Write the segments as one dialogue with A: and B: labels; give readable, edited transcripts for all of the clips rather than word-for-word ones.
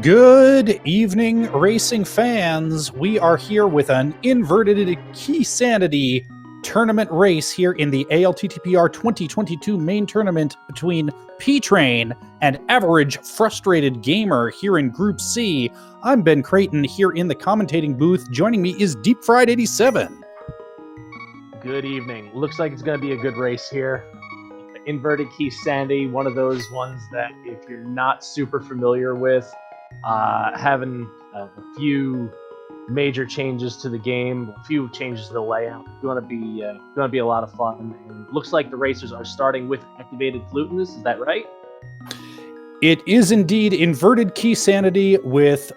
A: Good evening, racing fans. We are here with an inverted key sanity tournament race here in the ALTTPR 2022 main tournament between P-Train and AverageFrustratedGamer here in Group C. I'm Ben Creighton here in the commentating booth. Joining me is Deep Fried 87.
B: Good evening. Looks like it's going to be a good race here. Inverted key sanity, one of those ones that if you're not super familiar with, having a few major changes to the game, a few changes to the layout, going to be a lot of fun. And it looks like the racers are starting with activated flutinous. Is that right?
A: It is indeed inverted key sanity with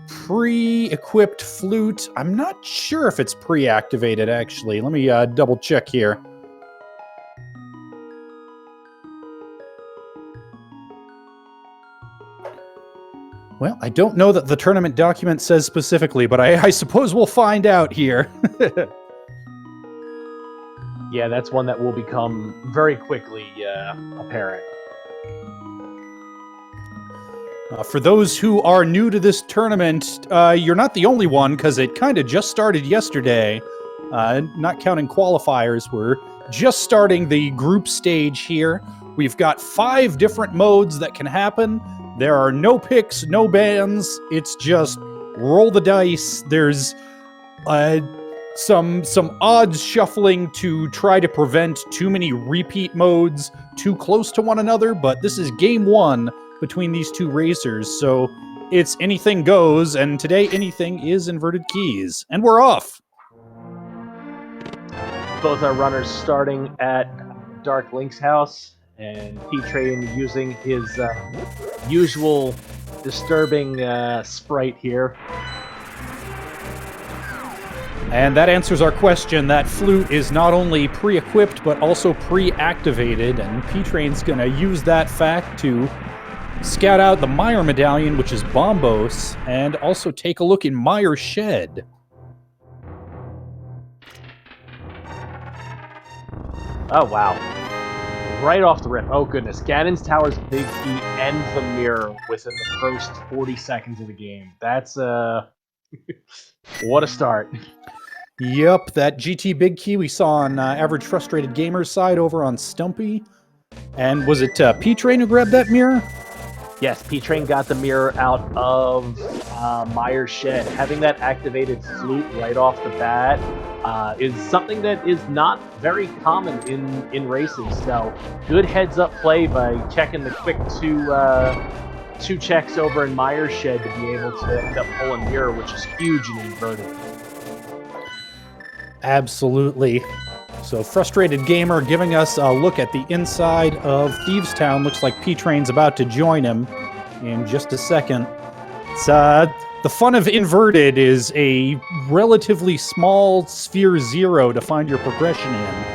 A: pre-equipped flute. I'm not sure if it's pre-activated, actually. Let me double check here. Well, I don't know that the tournament document says specifically, but I suppose we'll find out here.
B: Yeah, that's one that will become very quickly apparent.
A: For those who are new to this tournament, you're not the only one, because it kind of just started yesterday. Not counting qualifiers, we're just starting the group stage here. We've got 5 different modes that can happen. There are no picks, no bans. It's just roll the dice. There's some odds shuffling to try to prevent too many repeat modes too close to one another, but this is game 1 between these two racers, so it's anything goes, and today anything is inverted keys. And we're off!
B: Both our runners starting at Dark Link's house, and P-Train using his usual disturbing sprite here.
A: And that answers our question. That flute is not only pre-equipped, but also pre-activated, and P-Train's gonna use that fact to scout out the Meyer medallion, which is Bombos, and also take a look in Meyer's shed.
B: Oh, wow. Right off the rip. Oh, goodness. Ganon's Tower's big key ends the mirror within the first 40 seconds of the game. That's, what a start.
A: Yep, that GT big key we saw on Average Frustrated Gamer's side over on Stumpy. And was it P-Train who grabbed that mirror?
B: Yes, P-Train got the mirror out of Meyer's shed. Having that activated flute right off the bat is something that is not very common in racing. So good heads-up play by checking the quick two checks over in Meyer's shed to be able to end up pulling mirror, which is huge and inverted.
A: Absolutely. So Frustrated Gamer giving us a look at the inside of Thieves Town. Looks like P-Train's about to join him in just a second. It's, the fun of inverted is a relatively small sphere 0 to find your progression in.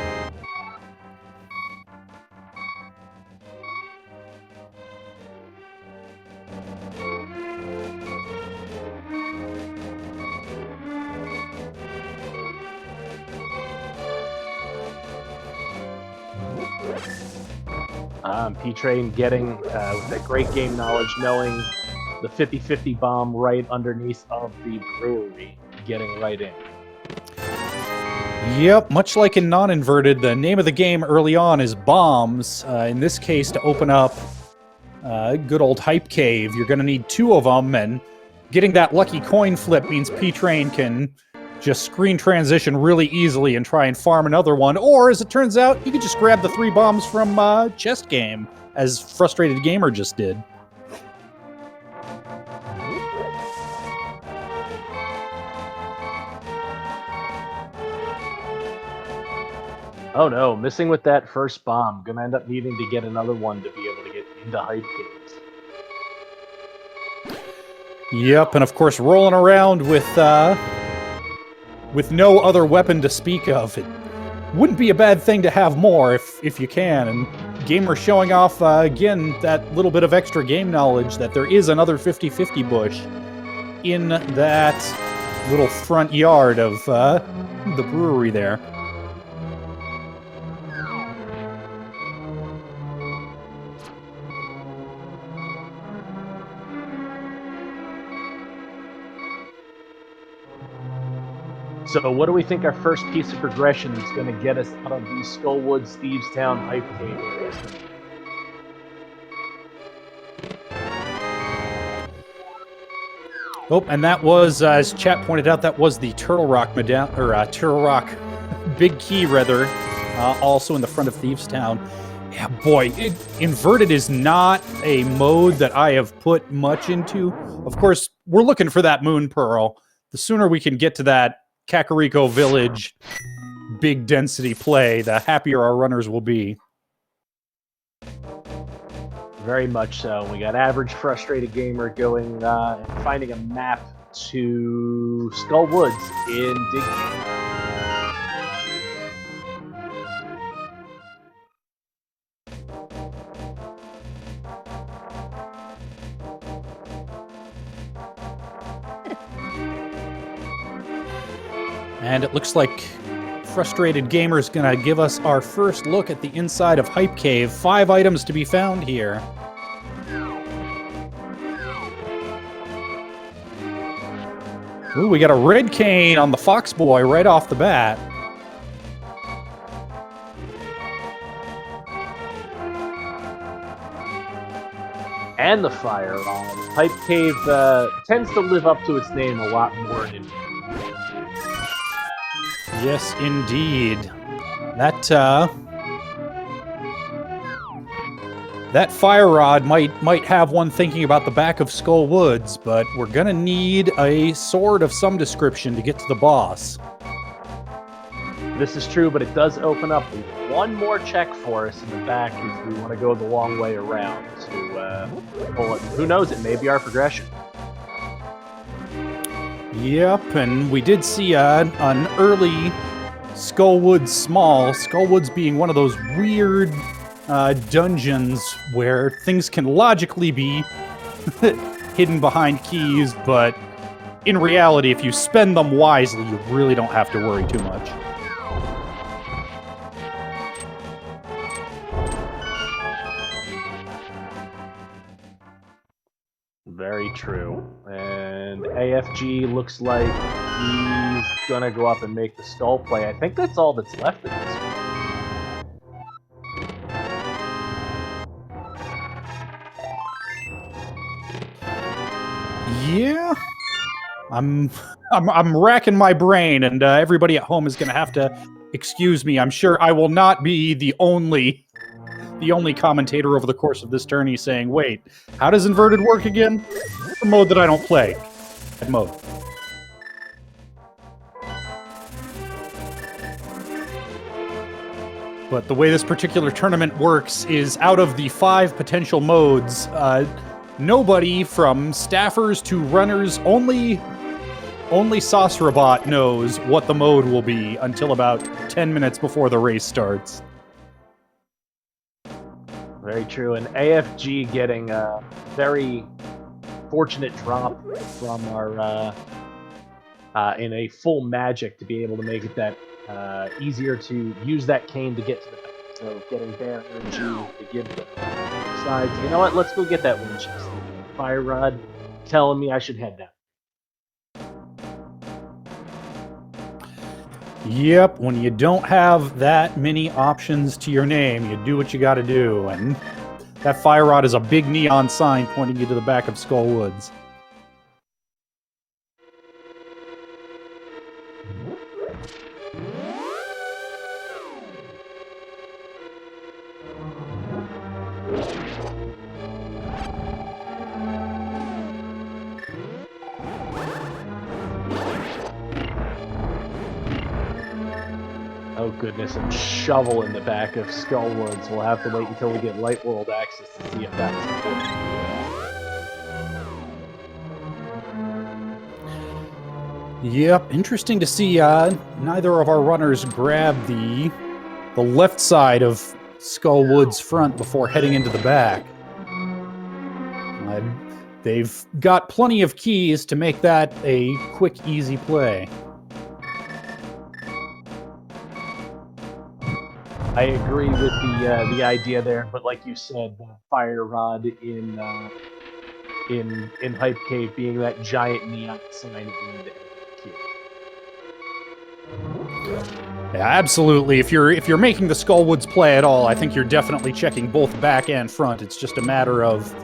B: P-Train getting with that great game knowledge, knowing the 50-50 bomb right underneath of the brewery, getting right in.
A: Yep, much like in non-inverted, the name of the game early on is bombs. In this case, to open up good old Hype Cave, you're going to need 2 of them, and getting that lucky coin flip means P-Train can just screen transition really easily and try and farm another one, or as it turns out, you could just grab the 3 bombs from Chest Game, as Frustrated Gamer just did.
B: Oh no, missing with that first bomb. Gonna end up needing to get another one to be able to get into Hype Caves.
A: Yep, and of course rolling around with no other weapon to speak of. It wouldn't be a bad thing to have more if you can, and Gamer showing off, again, that little bit of extra game knowledge that there is another 50-50 bush in that little front yard of the brewery there.
B: So what do we think our first piece of progression is going to get us out of the Skullwoods Thieves Town hype cave area?
A: Oh, and that was, as chat pointed out, that was the Turtle Rock Turtle Rock Big Key, rather, also in the front of Thieves Town. Yeah, boy, Inverted is not a mode that I have put much into. Of course, we're looking for that Moon Pearl. The sooner we can get to that Kakariko Village big density play, the happier our runners will be.
B: Very much so. We got AverageFrustratedGamer going and finding a map to Skull Woods in Dig Cave.
A: And it looks like Frustrated Gamer is going to give us our first look at the inside of Hype Cave. 5 items to be found here. Ooh, we got a red cane on the Fox Boy right off the bat.
B: And the fire rod. Hype Cave tends to live up to its name a lot more in
A: Yes, indeed. That fire rod might have one thinking about the back of Skull Woods, but we're gonna need a sword of some description to get to the boss.
B: This is true, but it does open up one more check for us in the back if we want to go the long way around to pull it. Who knows? It may be our progression.
A: Yep, and we did see an early Skullwoods small. Skullwoods being one of those weird dungeons where things can logically be hidden behind keys, but in reality, if you spend them wisely, you really don't have to worry too much.
B: Very true. And AFG looks like he's gonna go up and make the skull play. I think that's all that's left of this one.
A: Yeah, I'm racking my brain, and everybody at home is going to have to excuse me. I'm sure I will not be the only commentator over the course of this tourney saying, "Wait, how does Inverted work again?" It's a mode that I don't play. That mode. But the way this particular tournament works is out of the 5 potential modes, nobody from staffers to runners, only Saucerobot knows what the mode will be until about 10 minutes before the race starts.
B: Very true. And AFG getting a very fortunate drop from our in a full magic to be able to make it that easier to use that cane to get to the back. So getting Bear Energy to give the sides. You know what? Let's go get that Winchester. Fire Rod telling me I should head down.
A: Yep, when you don't have that many options to your name, you do what you gotta do, and that fire rod is a big neon sign pointing you to the back of Skull Woods.
B: Oh goodness, a shovel in the back of Skull Woods. We'll have to wait until we get Light World access to see if that's important.
A: Yep, interesting to see neither of our runners grab the left side of Skull Woods front before heading into the back. They've got plenty of keys to make that a quick, easy play.
B: I agree with the idea there, but like you said, the fire rod in Hype Cave being that giant neon sign at the end of the queue.
A: Yeah, absolutely. If you're making the Skullwoods play at all, I think you're definitely checking both back and front. It's just a matter of,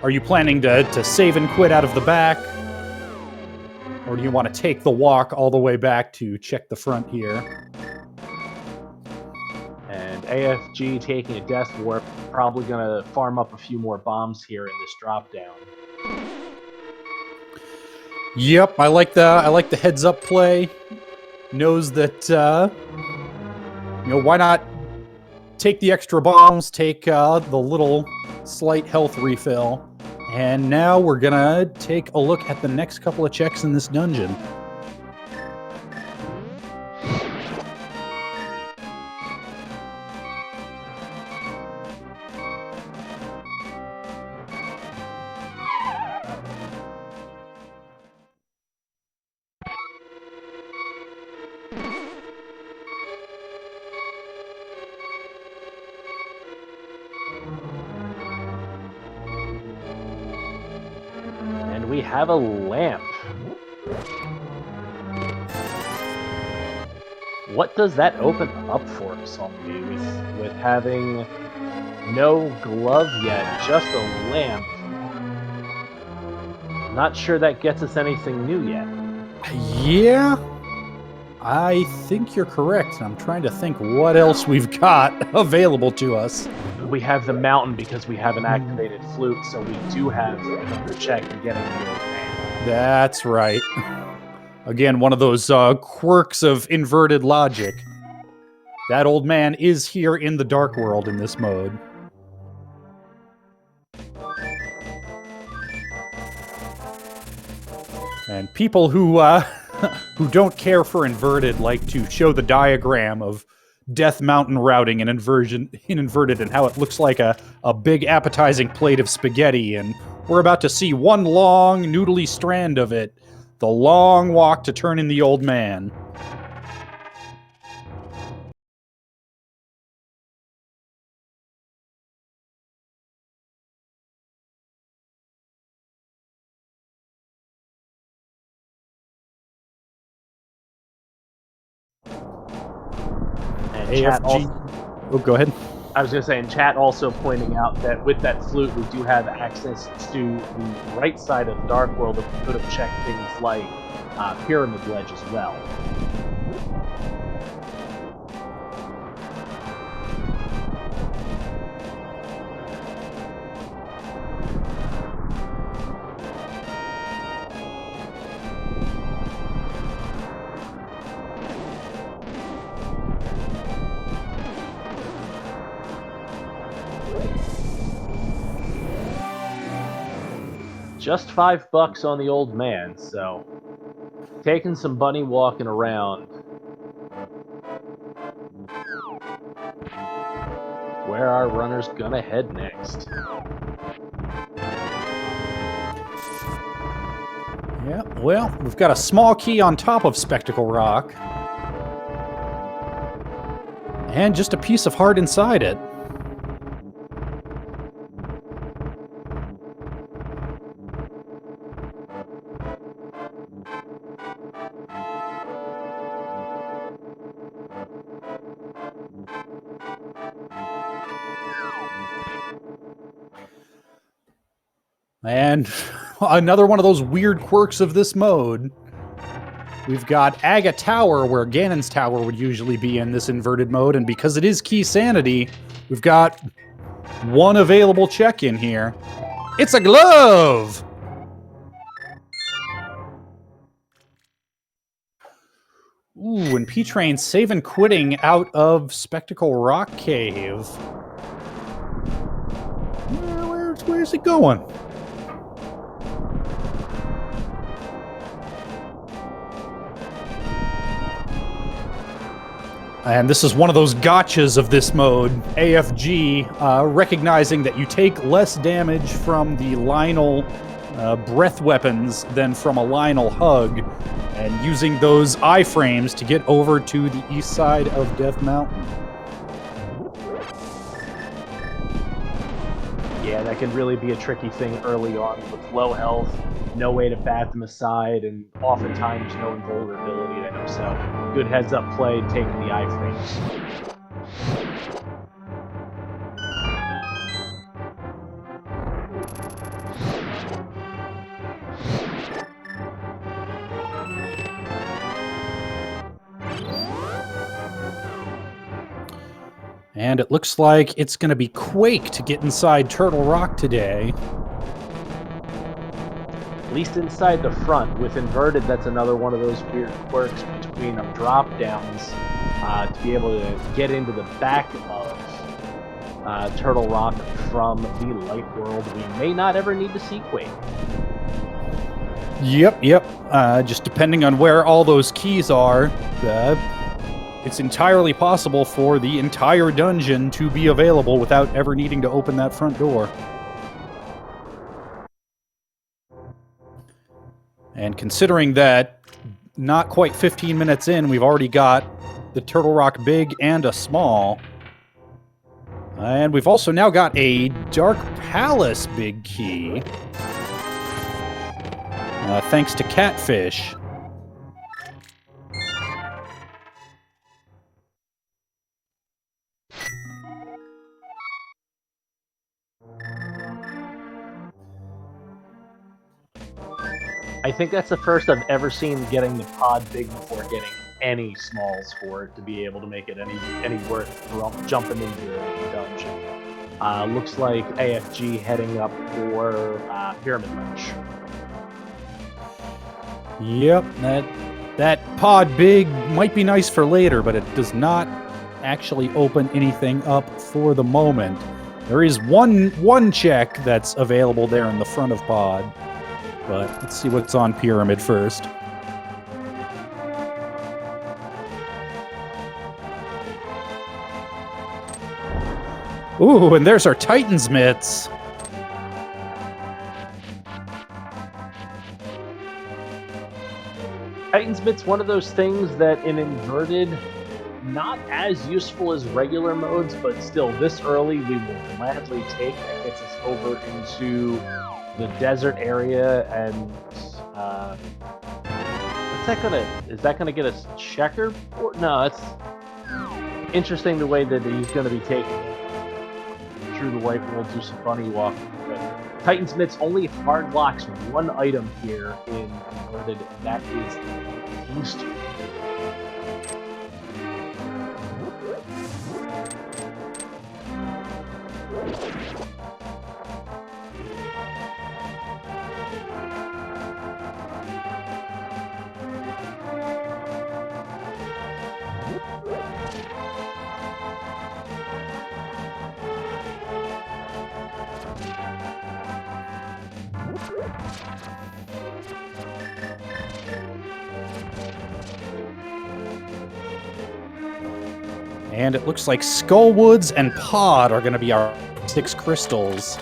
A: are you planning to save and quit out of the back? Or do you want to take the walk all the way back to check the front here?
B: And AFG taking a death warp, probably going to farm up a few more bombs here in this drop down.
A: Yep, I like the heads up play. Knows that why not take the extra bombs, take the little slight health refill. And now we're gonna take a look at the next couple of checks in this dungeon.
B: And we have a lamp. What does that open up for us, Almi, with having no glove yet, just a lamp? Not sure that gets us anything new yet.
A: Yeah, I think you're correct. I'm trying to think what else we've got available to us.
B: We have the mountain because we have an activated flute, so we do have another check to get in the old man.
A: That's right. Again, one of those quirks of inverted logic. That old man is here in the Dark World in this mode. And people who who don't care for inverted like to show the diagram of Death Mountain routing in inverted and how it looks like a big appetizing plate of spaghetti, and we're about to see one long noodly strand of it. The long walk to turn in the old man.
B: And
A: AFG. Oh, go ahead.
B: I was going to say, in chat also pointing out that with that flute, we do have access to the right side of Dark World that we could have checked things like Pyramid Ledge as well. Just $5 on the old man, so taking some bunny walking around. Where are runners gonna head next?
A: Yeah, well, we've got a small key on top of Spectacle Rock. And just a piece of heart inside it. And another one of those weird quirks of this mode. We've got Aga Tower, where Ganon's Tower would usually be in this inverted mode, and because it is Key Sanity, we've got one available check in here. It's a glove! Ooh, and P-Train saving quitting out of Spectacle Rock Cave. Where's it going? And this is one of those gotchas of this mode. AFG, recognizing that you take less damage from the Lionel breath weapons than from a Lionel hug, and using those iframes to get over to the east side of Death Mountain.
B: Yeah, that can really be a tricky thing early on with low health, no way to bat them aside, and oftentimes no invulnerability. I know So good heads-up play, taking the iframes.
A: And it looks like it's going to be Quake to get inside Turtle Rock today.
B: At least inside the front. With inverted, that's another one of those weird quirks between drop-downs to be able to get into the back of Turtle Rock from the light world. We may not ever need to see Quake.
A: Yep. Just depending on where all those keys are, it's entirely possible for the entire dungeon to be available without ever needing to open that front door. And considering that not quite 15 minutes in, we've already got the Turtle Rock Big and a Small. And we've also now got a Dark Palace Big Key. Thanks to Catfish.
B: I think that's the first I've ever seen getting the pod big before getting any smalls for it to be able to make it any worth jumping into the dungeon. Looks like AFG heading up for Pyramid Ledge.
A: Yep, that pod big might be nice for later, but it does not actually open anything up for the moment. There is one check that's available there in the front of pod, but let's see what's on Pyramid first. Ooh, and there's our Titan's Mitts.
B: Titan's Mit's one of those things that in inverted, not as useful as regular modes, but still this early we will gladly take. That gets us over into the desert area, and is that gonna get us checker? Or, no, it's interesting the way that he's gonna be taking it through the white world, do some bunny walking. But Titan's Mitts only hard locks one item here in inverted, and that is the King's Tooth.
A: And it looks like Skullwoods and Pod are going to be our 6 crystals.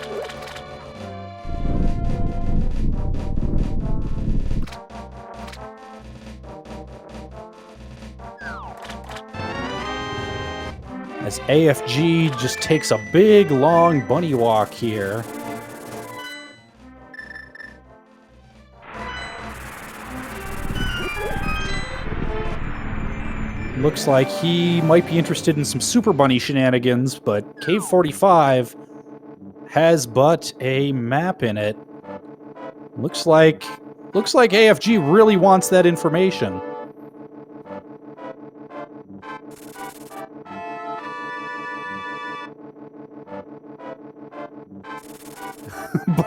A: As AFG just takes a big, long bunny walk here. Looks like he might be interested in some Super Bunny shenanigans, but Cave 45 has but a map in it. Looks like AFG really wants that information.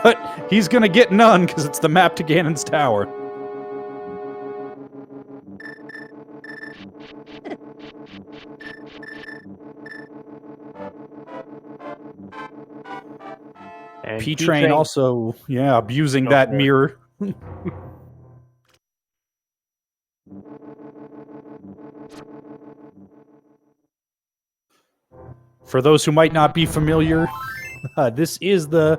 A: But he's gonna get none because it's the map to Ganon's Tower.
B: And
A: P-Train also, abusing that mirror. For those who might not be familiar, this is a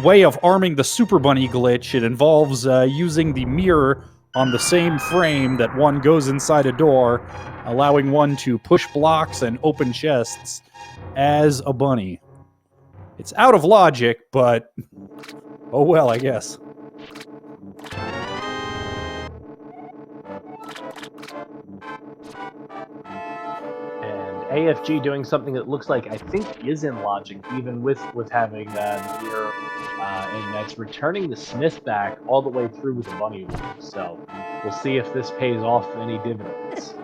A: way of arming the Super Bunny glitch. It involves using the mirror on the same frame that one goes inside a door, allowing one to push blocks and open chests as a bunny. It's out of logic, but oh well, I guess.
B: AFG doing something that looks like I think is in logic, even with having the mirror, and that's returning the Smith back all the way through with a bunny loop. So we'll see if this pays off any dividends.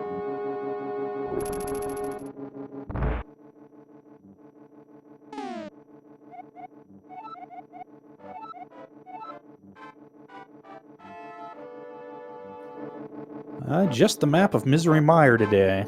A: Just the map of Misery Mire today.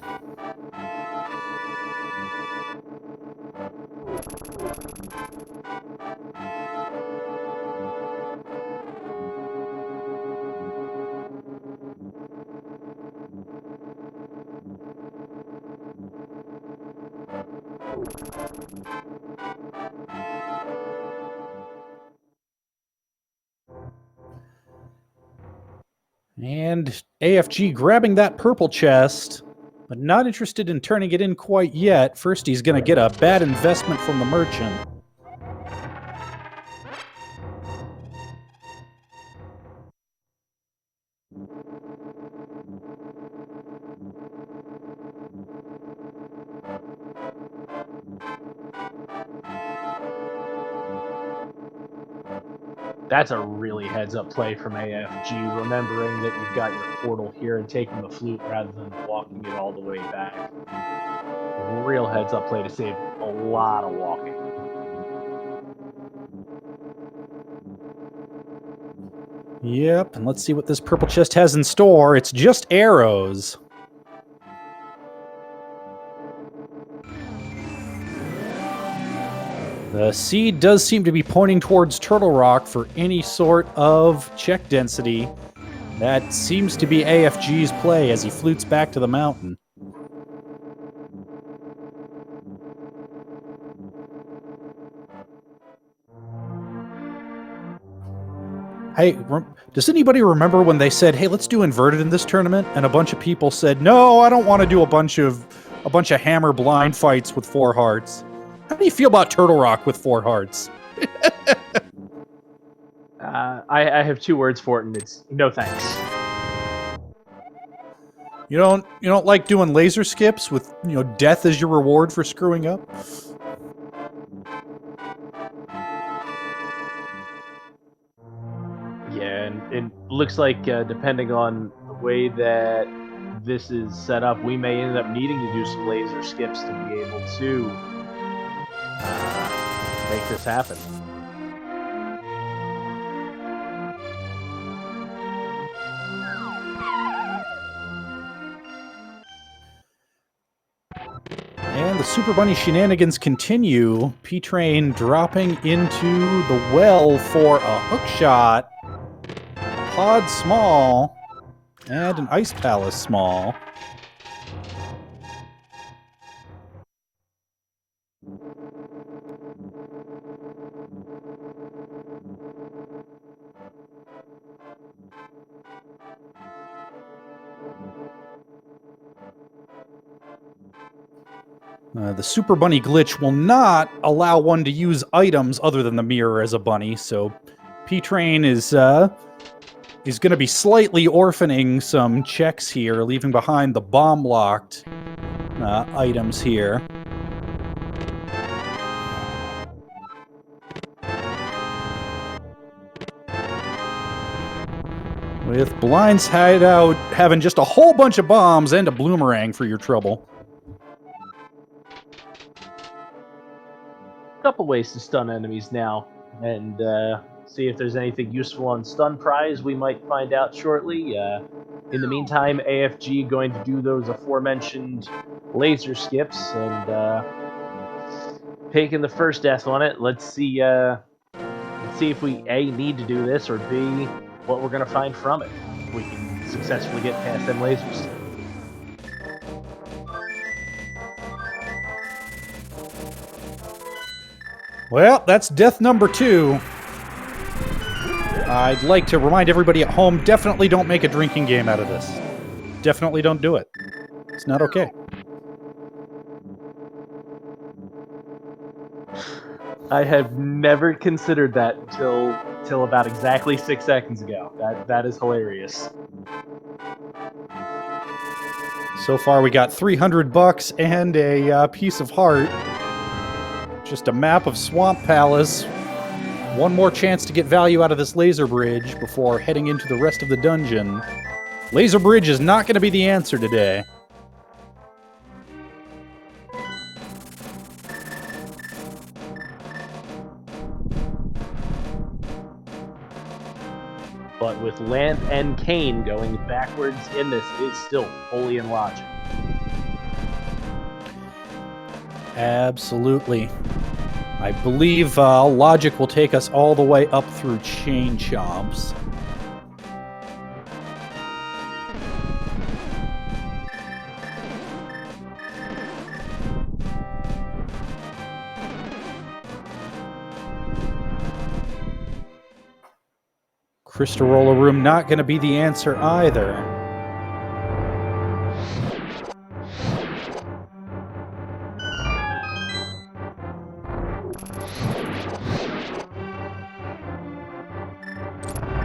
A: And AFG grabbing that purple chest, but not interested in turning it in quite yet. First, he's going to get a bad investment from the merchant.
B: That's a really heads-up play from AFG, remembering that you've got your portal here and taking the flute rather than walking it all the way back. Real heads-up play to save a lot of walking.
A: Yep, and let's see what this purple chest has in store. It's just arrows. The seed does seem to be pointing towards Turtle Rock for any sort of check density. That seems to be AFG's play as he flutes back to the mountain. Hey, does anybody remember when they said, "Hey, let's do inverted in this tournament," and a bunch of people said, "No, I don't want to do a bunch of hammer blind fights with 4 hearts." How do you feel about Turtle Rock with 4 hearts?
B: I have 2 words for it, and it's no thanks.
A: You don't like doing laser skips with death as your reward for screwing up?
B: Yeah, and it looks like depending on the way that this is set up, we may end up needing to do some laser skips to be able to make this happen.
A: And the Super Bunny shenanigans continue. P-Train dropping into the well for a hook shot. A pod small. And an Ice Palace small. The Super Bunny glitch will not allow one to use items other than the mirror as a bunny, so P-Train is going to be slightly orphaning some checks here, leaving behind the bomb-locked items here. With Blind's Hideout having just a whole bunch of bombs and a bloomerang for your trouble.
B: Couple ways to stun enemies now, and see if there's anything useful on stun prize. We might find out shortly. In the meantime, AFG going to do those aforementioned laser skips and taking the first death on it. Let's see if we A, need to do this, or B, what we're going to find from it if we can successfully get past them lasers.
A: Well, that's death number 2. I'd like to remind everybody at home, definitely don't make a drinking game out of this. Definitely don't do it. It's not okay.
B: I have never considered that till about exactly 6 seconds ago. That is hilarious.
A: So far, we got 300 bucks and a piece of heart. Just a map of Swamp Palace. One more chance to get value out of this laser bridge before heading into the rest of the dungeon. Laser bridge is not going to be the answer today.
B: But with Lamp and Kane going backwards in this, it is still fully in logic.
A: Absolutely. I believe logic will take us all the way up through Chain Chomps. Crystal Roller Room not going to be the answer either.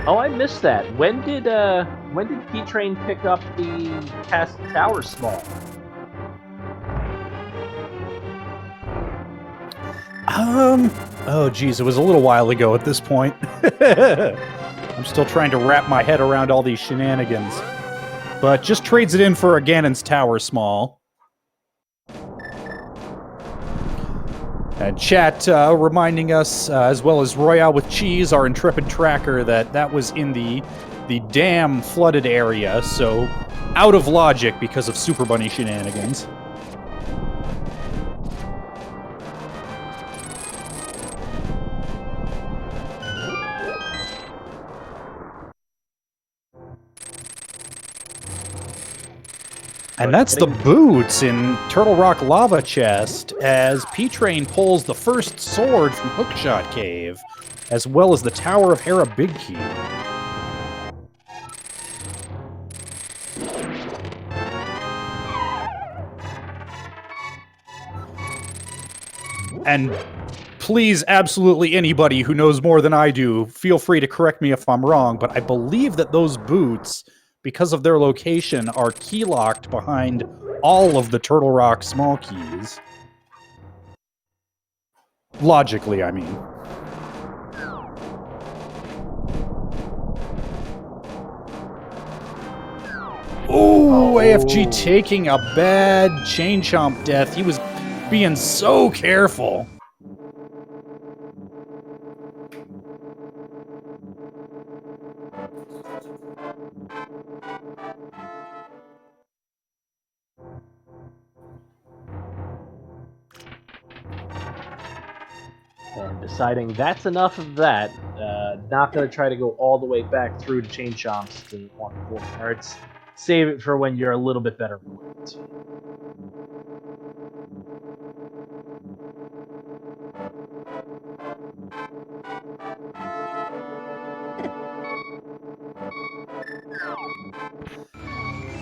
B: Oh, I missed that. When did P-Train pick up the Castle Tower Small?
A: Oh geez, it was a little while ago at this point. I'm still trying to wrap my head around all these shenanigans. But just trades it in for a Ganon's Tower Small. And chat reminding us, as well as Royale with Cheese, our intrepid tracker, that was in the dam flooded area, so out of logic because of Super Bunny shenanigans. And that's the boots in Turtle Rock Lava Chest as P-Train pulls the first sword from Hookshot Cave, as well as the Tower of Hera Big Key. And please, absolutely anybody who knows more than I do, feel free to correct me if I'm wrong, but I believe that those boots, because of their location, are key-locked behind all of the Turtle Rock small keys. Logically, I mean. Ooh, AFG taking a bad Chain Chomp death. He was being so careful.
B: And deciding that's enough of that, not going to try to go all the way back through to Chain Chomps to 1-4 cards. Save it for when you're a little bit better equipped.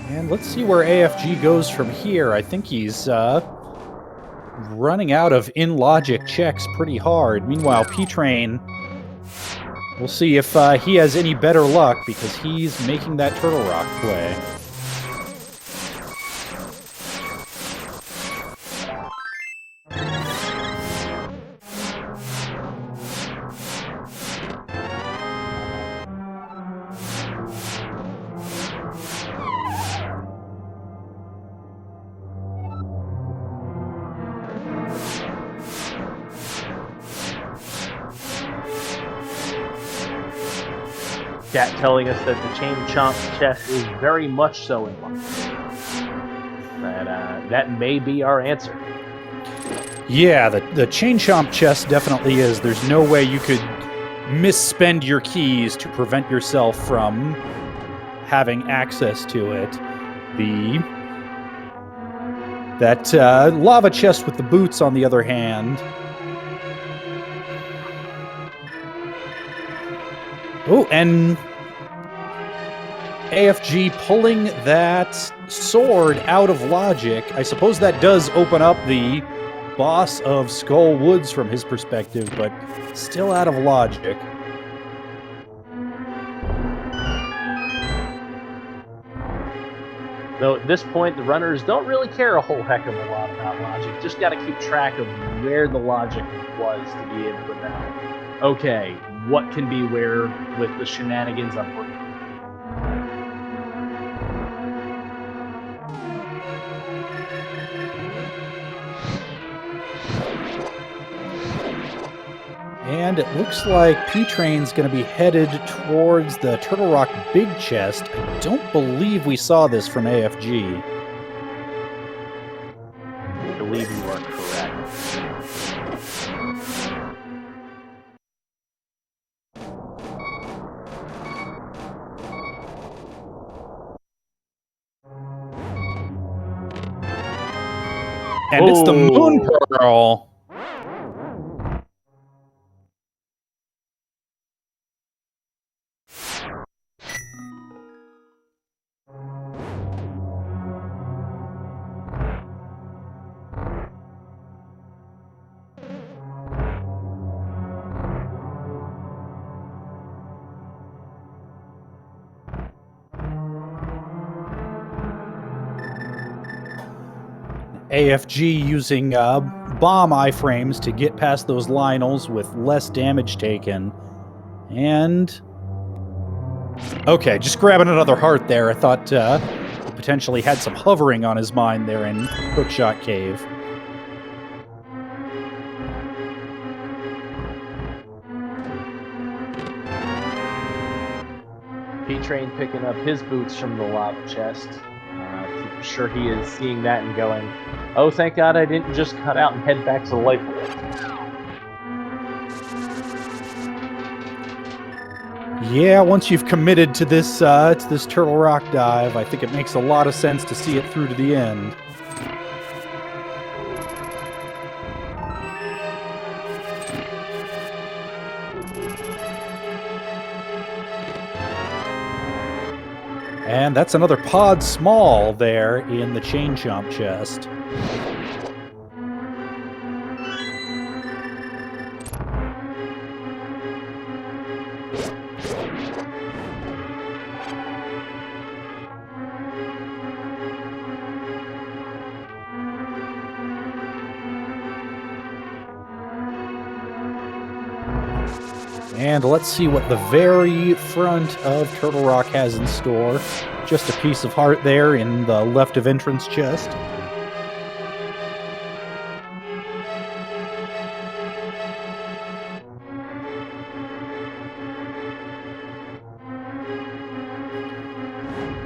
A: And let's see where AFG goes from here. I think he's running out of in-logic checks pretty hard. Meanwhile, P-Train, we'll see if he has any better luck, because he's making that Turtle Rock play.
B: Chat telling us that the Chain Chomp chest is very much so in luck. That may be our answer.
A: Yeah, the Chain Chomp chest definitely is. There's no way you could misspend your keys to prevent yourself from having access to it. That lava chest with the boots, on the other hand. Oh, and AFG pulling that sword out of logic. I suppose that does open up the boss of Skull Woods from his perspective, but still out of logic.
B: Though at this point, the runners don't really care a whole heck of a lot about logic. Just got to keep track of where the logic was to be able to know, okay, what can be where with the shenanigans I'm working.
A: And it looks like P-Train's going to be headed towards the Turtle Rock Big Chest. I don't believe we saw this from AFG.
B: I believe you are correct.
A: And it's the Moon Pearl. AFG using bomb iframes to get past those Lionels with less damage taken. And... okay, just grabbing another heart there. I thought he potentially had some hovering on his mind there in Hookshot Cave.
B: P-Train picking up his boots from the lava chest. I'm sure he is seeing that and going, oh, thank God I didn't just cut out and head back to the light world.
A: Yeah, once you've committed to this Turtle Rock dive, I think it makes a lot of sense to see it through to the end. And that's another pod small there in the Chain Chomp chest. And let's see what the very front of Turtle Rock has in store. Just a piece of heart there in the left of entrance chest.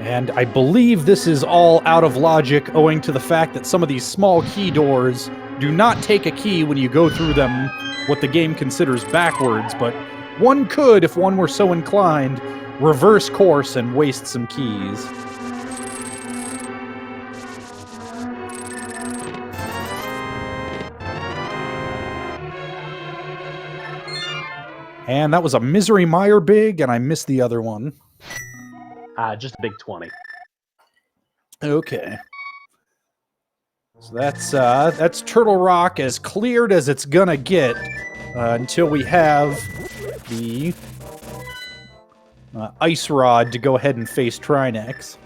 A: And I believe this is all out of logic owing to the fact that some of these small key doors do not take a key when you go through them what the game considers backwards, but one could, if one were so inclined, reverse course and waste some keys. And that was a Misery Mire big, and I missed the other one.
B: Just a big 20.
A: Okay. So that's Turtle Rock as cleared as it's gonna get until we have the Ice Rod to go ahead and face Trinex.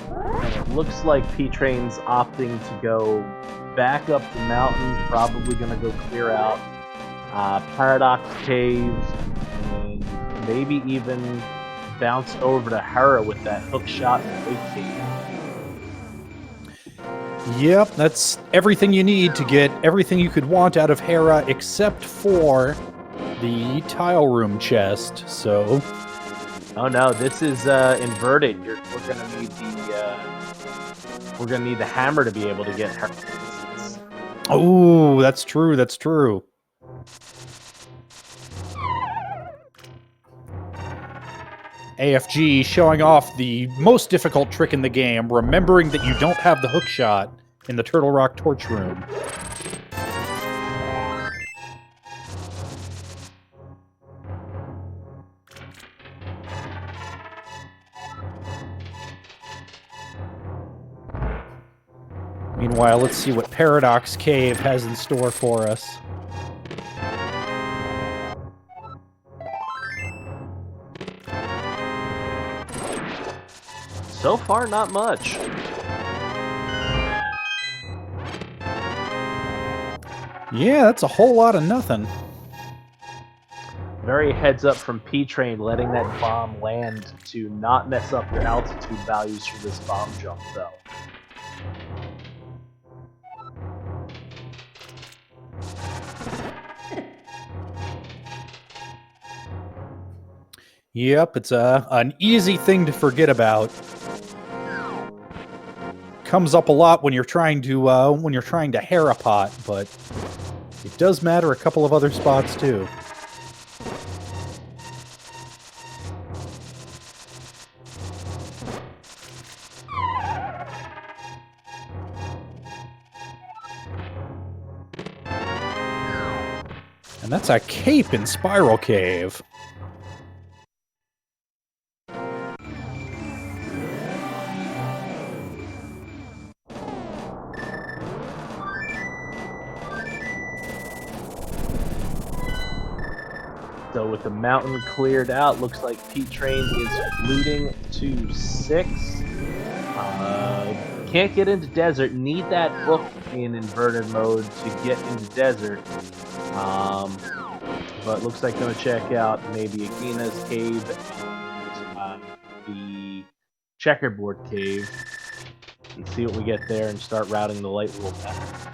B: And it looks like P-Train's opting to go back up the mountain, probably going to go clear out Paradox Cave, and maybe even bounce over to Hera with that hook shot and wait cave.
A: Yep, that's everything you need to get everything you could want out of Hera except for the tile room chest, so...
B: Oh no, this is inverted. We're gonna need the hammer to be able to get Hera.
A: Oh, that's true, that's true. AFG showing off the most difficult trick in the game, remembering that you don't have the hook shot in the Turtle Rock Torch Room. Meanwhile, let's see what Paradox Cave has in store for us.
B: So far, not much.
A: Yeah, that's a whole lot of nothing.
B: Very heads up from P-Train, letting that bomb land to not mess up your altitude values for this bomb jump, though.
A: Yep, it's an easy thing to forget about. Comes up a lot when you're trying to Harapot, but it does matter a couple of other spots too. And that's a cape in Spiral Cave.
B: So with the mountain cleared out, looks like P-Train is looting to 6. Can't get into desert. Need that book in inverted mode to get into desert. But looks like going to check out maybe Agina's cave and the checkerboard cave and see what we get there and start routing the light rule path.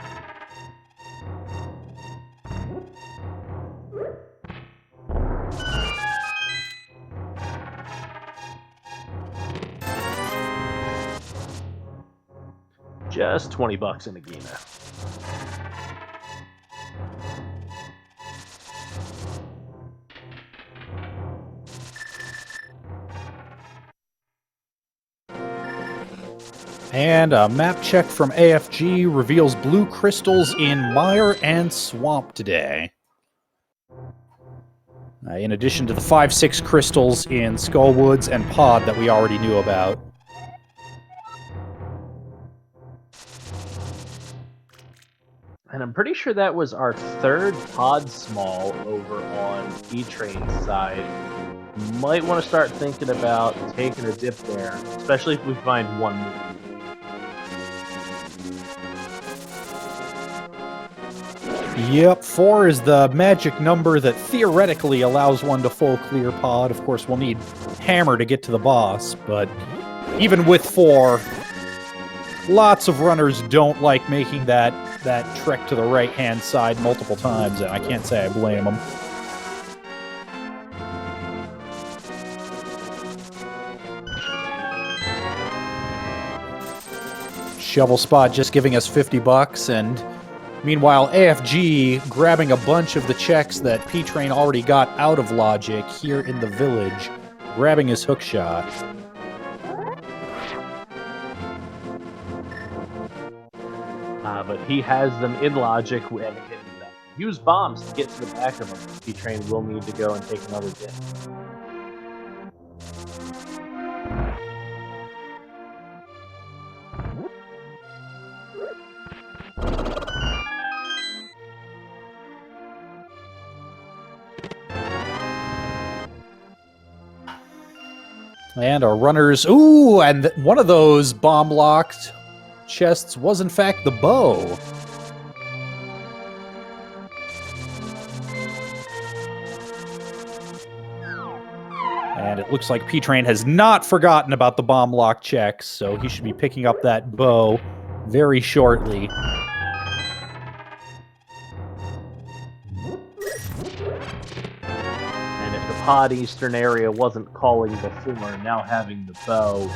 B: Just $20 in Agina.
A: And a map check from AFG reveals blue crystals in Mire and Swamp today. In addition to the 5-6 crystals in Skullwoods and Pod that we already knew about.
B: And I'm pretty sure that was our 3rd pod small over on E-Train's side. Might want to start thinking about taking a dip there, especially if we find one more.
A: Yep, 4 is the magic number that theoretically allows one to full clear pod. Of course, we'll need Hammer to get to the boss, but even with 4, lots of runners don't like making that trek to the right-hand side multiple times, and I can't say I blame them. Shovel Spot just giving us $50, and meanwhile, AFG grabbing a bunch of the checks that P-Train already got out of Logic here in the village, grabbing his hookshot.
B: But he has them in Logic and can use bombs to get to the back of him. P-Train will need to go and take another dip.
A: And our runners... Ooh, and one of those bomb-locked chests was in fact the bow. And it looks like P-Train has not forgotten about the bomb-lock checks, so he should be picking up that bow very shortly.
B: Pod Eastern area wasn't calling before, now having the bow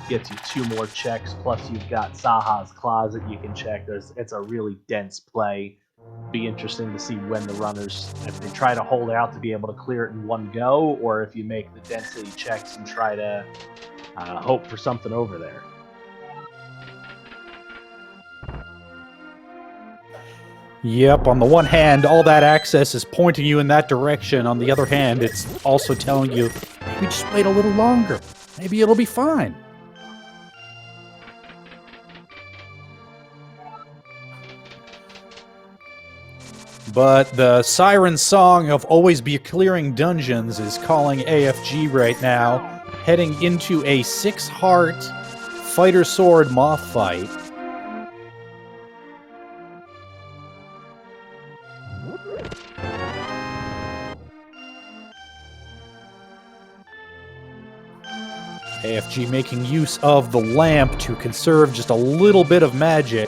B: gets you 2 more checks, plus you've got Saha's Closet you can check. It's a really dense play. Be interesting to see when the runners, if they try to hold out to be able to clear it in one go, or if you make the density checks and try to hope for something over there.
A: Yep, on the one hand, all that access is pointing you in that direction. On the other hand, it's also telling you, maybe just wait a little longer. Maybe it'll be fine. But the siren song of always be clearing dungeons is calling AFG right now, heading into a 6-heart fighter sword moth fight. AFG making use of the lamp to conserve just a little bit of magic.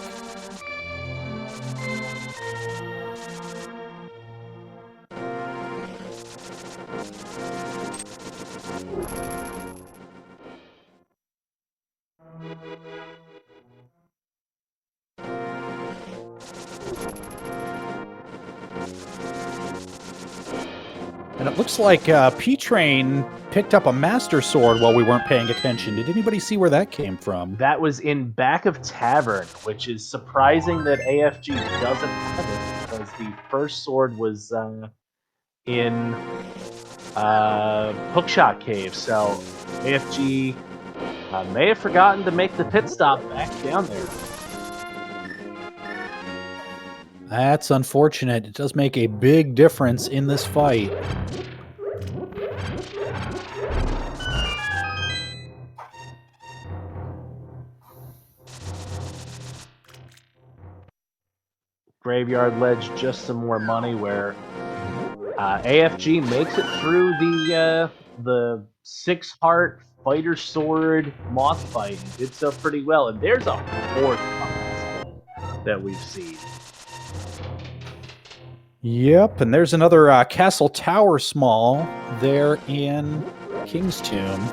A: And it looks like P-Train picked up a Master Sword while we weren't paying attention. Did anybody see where that came from?
B: That was in back of Tavern, which is surprising that AFG doesn't have it, because the first sword was in Hookshot Cave, so AFG may have forgotten to make the pit stop back down there.
A: That's unfortunate. It does make a big difference in this fight.
B: Graveyard Ledge, just some more money, where AFG makes it through the 6-heart fighter sword moth fight and did so pretty well. And there's a 4th that we've seen.
A: Yep, and there's another Castle Tower small there in King's Tomb.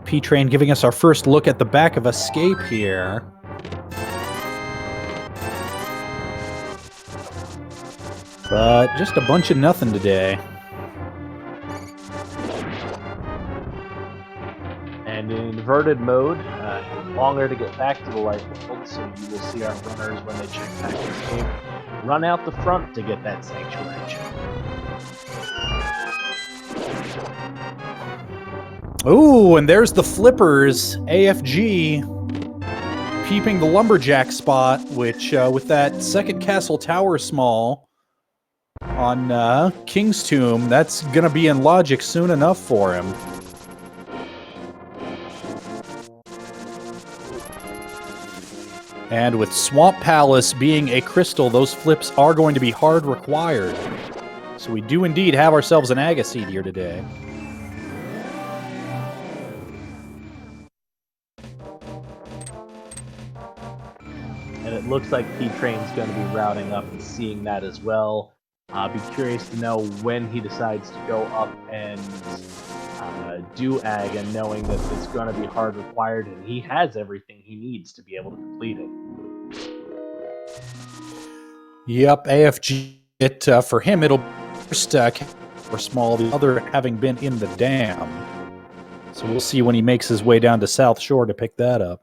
A: P-Train giving us our first look at the back of Escape here. But just a bunch of nothing today.
B: And in inverted mode, longer to get back to the light world, so you will see our runners, when they check back to Escape, run out the front to get that sanctuary check.
A: Ooh, and there's the flippers. AFG peeping the lumberjack spot, which with that second Castle Tower small on King's Tomb, that's gonna be in logic soon enough for him. And with Swamp Palace being a crystal, those flips are going to be hard required. So we do indeed have ourselves an Agaseed here today.
B: And it looks like P-Train's going to be routing up and seeing that as well. Be curious to know when he decides to go up and do Ag, and knowing that it's going to be hard required, and he has everything he needs to be able to complete it.
A: Yep, AFG, for him, it'll first or small, the other having been in the dam. So we'll see when he makes his way down to South Shore to pick that up.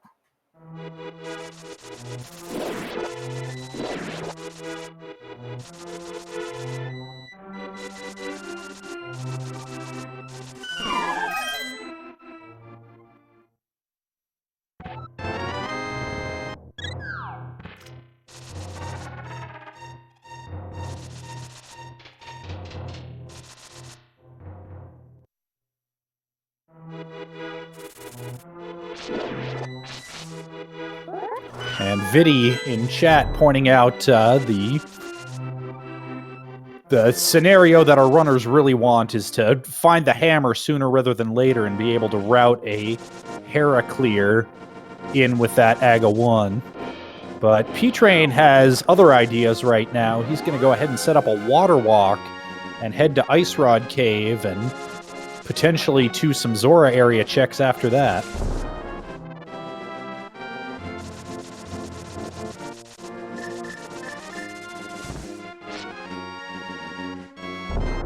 A: And Viddy in chat pointing out the scenario that our runners really want is to find the hammer sooner rather than later and be able to route a Hera clear in with that Aga 1. But P-Train has other ideas right now. He's going to go ahead and set up a water walk and head to Ice Rod Cave and potentially to some Zora area checks after that.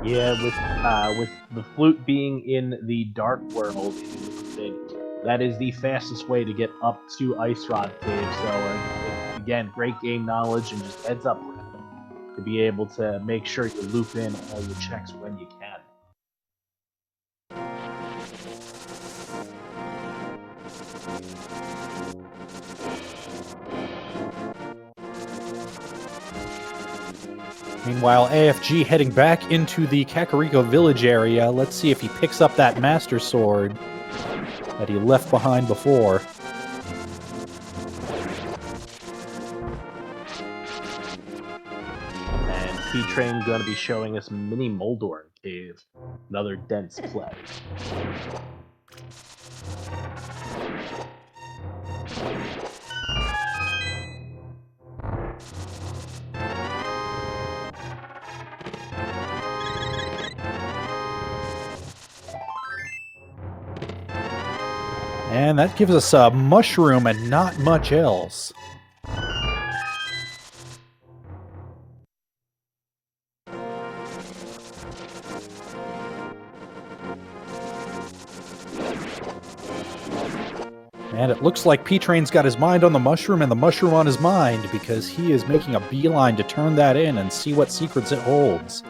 B: Yeah, with the flute being in the Dark World, that is the fastest way to get up to Ice Rod Cave. So again, great game knowledge and just heads up. to be able to make sure you loop in all your checks when you can.
A: Meanwhile, AFG heading back into the Kakariko village area. Let's see if he picks up that Master Sword that he left behind before.
B: And P-Train going to be showing us Mini Moldorn Cave, another dense play.
A: And that gives us a mushroom and not much else. And it looks like P-Train's got his mind on the mushroom and the mushroom on his mind, because he is making a beeline to turn that in and see what secrets it holds.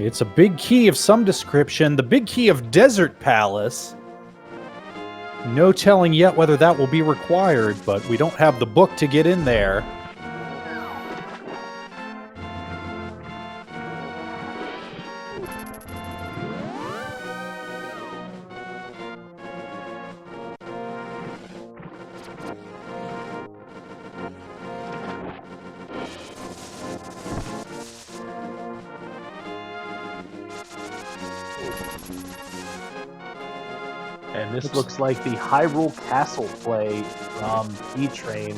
A: It's a big key of some description, the big key of Desert Palace. No telling yet whether that will be required, but we don't have the book to get in there.
B: And this looks like the Hyrule Castle play from E-Train.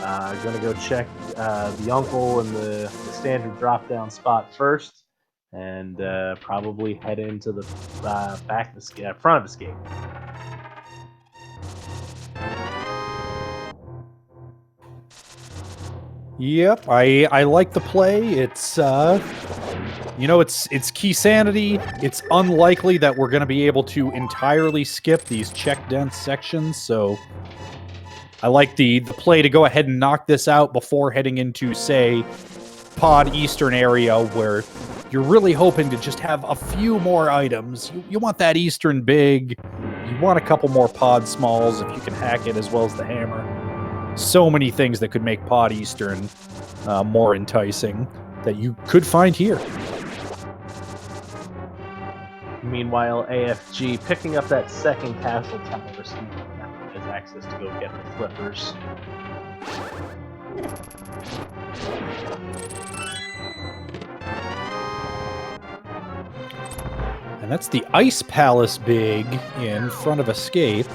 B: Gonna go check the uncle and the standard drop-down spot first, and probably head into the front of Escape.
A: Yep, I like the play. It's you know, it's key sanity. It's unlikely that we're going to be able to entirely skip these check-dense sections, so I like the play to go ahead and knock this out before heading into, say, Pod Eastern area, where you're really hoping to just have a few more items. You want that Eastern big. You want a couple more Pod Smalls if you can hack it, as well as the hammer. So many things that could make Pod Eastern more enticing that you could find here.
B: Meanwhile, AFG picking up that second castle tower so he has access to go get the flippers.
A: And that's the Ice Palace big in front of Escape.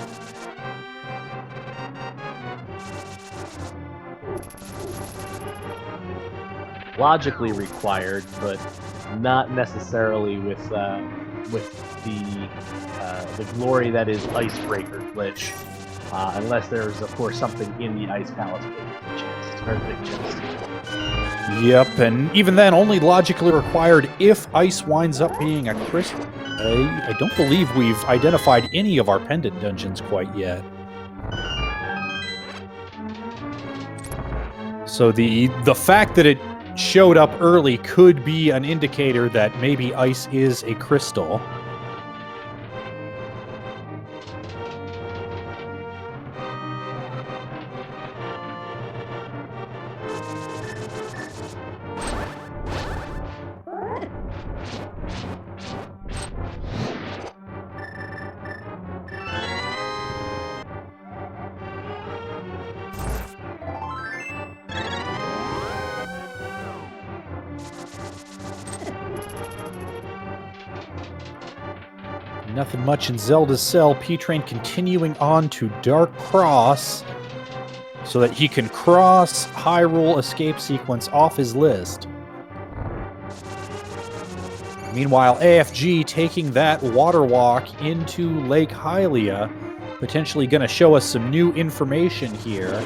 B: Logically required, but not necessarily with the glory that is Icebreaker glitch, unless there's of course something in the Ice Palace big chest.
A: Yep, and even then, only logically required if ice winds up being a crystal. I don't believe we've identified any of our pendant dungeons quite yet. So the fact that it showed up early could be an indicator that maybe ice is a crystal. Nothing much in Zelda's cell. P-Train continuing on to Dark Cross so that he can cross Hyrule escape sequence off his list. Meanwhile, AFG taking that water walk into Lake Hylia, potentially going to show us some new information here.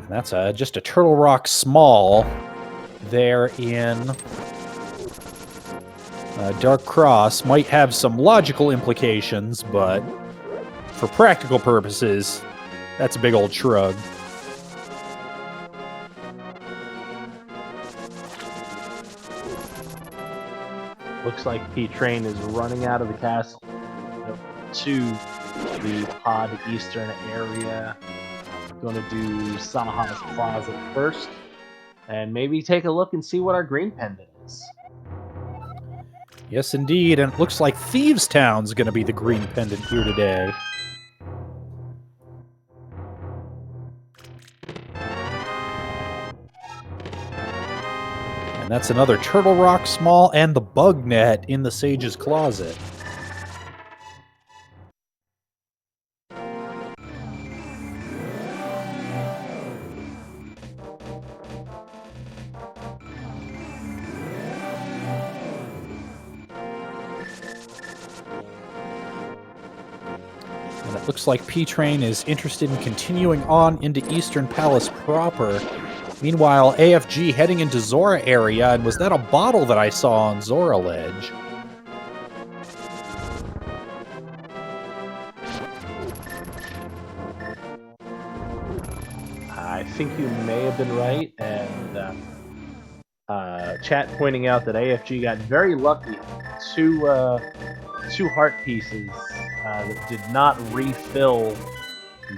A: And that's just a Turtle Rock Small there in Dark Cross. Might have some logical implications, but for practical purposes, that's a big old shrug.
B: Looks like P-Train is running out of the castle to the pod eastern area. Going to do Saha's Plaza first, and maybe take a look and see what our green pendant is.
A: Yes, indeed, and it looks like Thieves Town's going to be the green pendant here today. And that's another Turtle Rock Small and the Bug Net in the Sage's Closet. And it looks like P-Train is interested in continuing on into Eastern Palace proper. Meanwhile, AFG heading into Zora area, and was that a bottle that I saw on Zora Ledge?
B: I think you may have been right, and chat pointing out that AFG got very lucky. Two heart pieces that did not refill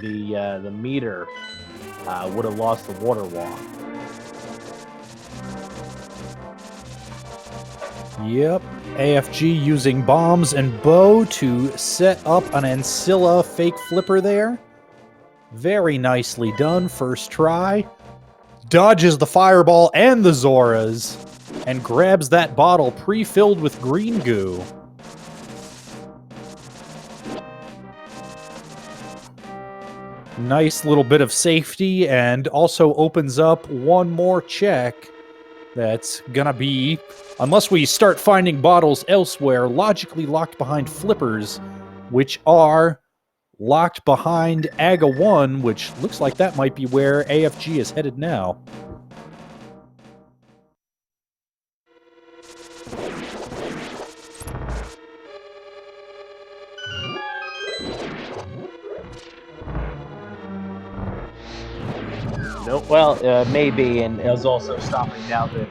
B: the meter would have lost the water walk.
A: Yep, AFG using bombs and bow to set up an Ancilla fake flipper there. Very nicely done, first try. Dodges the fireball and the Zoras, and grabs that bottle pre-filled with green goo. Nice little bit of safety, and also opens up one more check that's gonna be, unless we start finding bottles elsewhere, logically locked behind flippers, which are locked behind AGA 1, which looks like that might be where AFG is headed now.
B: Nope. Well, maybe, and is also stopping now that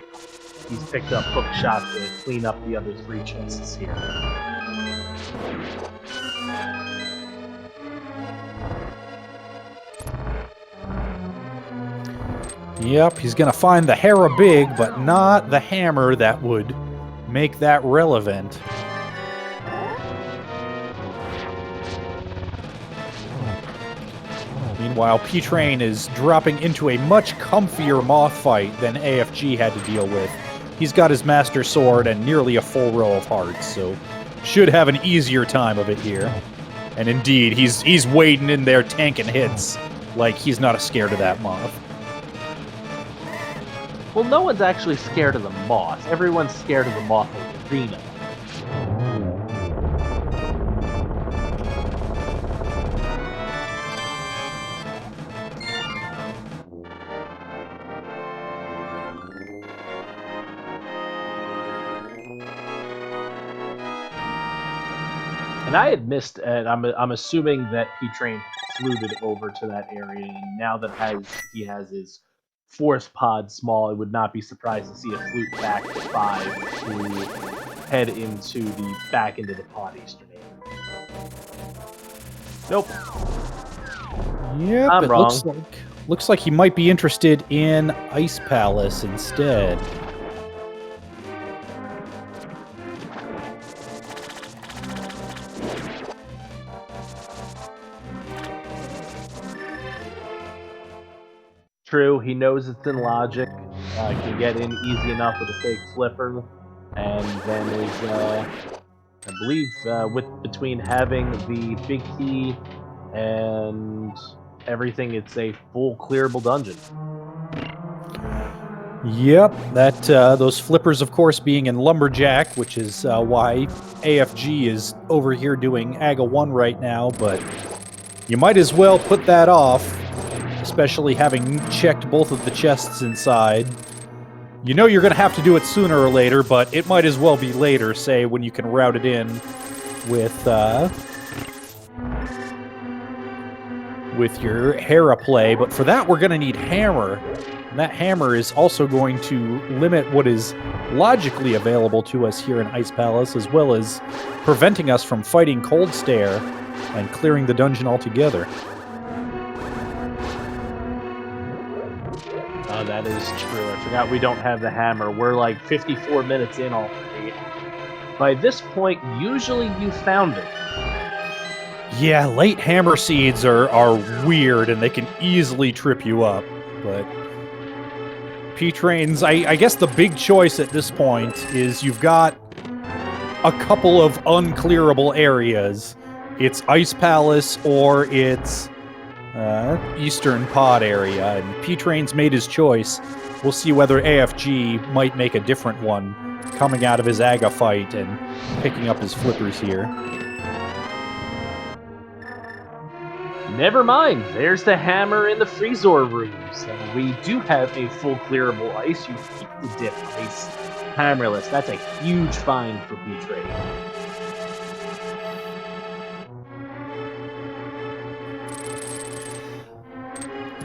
B: he's picked up Hookshot to clean up the other three chests here.
A: Yep, he's gonna find the Hera Big, but not the hammer that would make that relevant. Meanwhile, P-Train is dropping into a much comfier moth fight than AFG had to deal with. He's got his Master Sword and nearly a full row of hearts, so should have an easier time of it here. And indeed, he's wading in there tanking hits like he's not scared of that moth.
B: Well, no one's actually scared of the moth. Everyone's scared of the moth arena. And I had missed, and I'm assuming that P-Train fluted over to that area, and now that he has his Force Pod Small, I would not be surprised to see a flute back to 5 to head back into the pod eastern area. Nope.
A: Yep,
B: I'm wrong.
A: Looks like he might be interested in Ice Palace instead.
B: True, he knows it's in logic. Can get in easy enough with a fake flipper, and then is, I believe, between having the big key and everything, it's a full clearable dungeon.
A: Yep, that those flippers, of course, being in Lumberjack, which is why AFG is over here doing AGA 1 right now, but you might as well put that off, especially having checked both of the chests inside. You know you're going to have to do it sooner or later, but it might as well be later, say, when you can route it in with your Hera play. But for that, we're going to need Hammer. And that Hammer is also going to limit what is logically available to us here in Ice Palace, as well as preventing us from fighting Cold Stare and clearing the dungeon altogether.
B: That is true. I forgot we don't have the Hammer. We're like 54 minutes in already. By this point, usually you found it.
A: Yeah, late Hammer seeds are weird, and they can easily trip you up, but P-Trains, I guess the big choice at this point is you've got a couple of unclearable areas. It's Ice Palace or it's Eastern Pod area, and P-Train's made his choice. We'll see whether AFG might make a different one coming out of his AGA fight and picking up his flippers here.
B: Never mind, there's the Hammer in the Freezor rooms. We do have a full clearable ice. You keep the dip ice hammerless. That's a huge find for P-Train.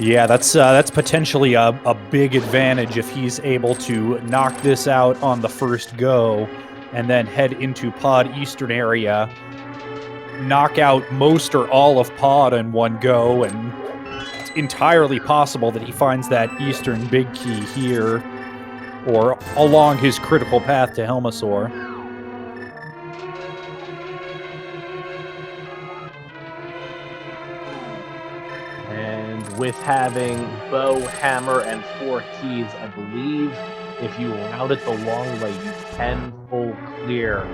A: Yeah, that's potentially a big advantage if he's able to knock this out on the first go and then head into Pod Eastern area, knock out most or all of Pod in one go, and it's entirely possible that he finds that Eastern big key here or along his critical path to Helmasaur.
B: With having bow, hammer, and 4 keys, I believe if you route it the long way, you can full clear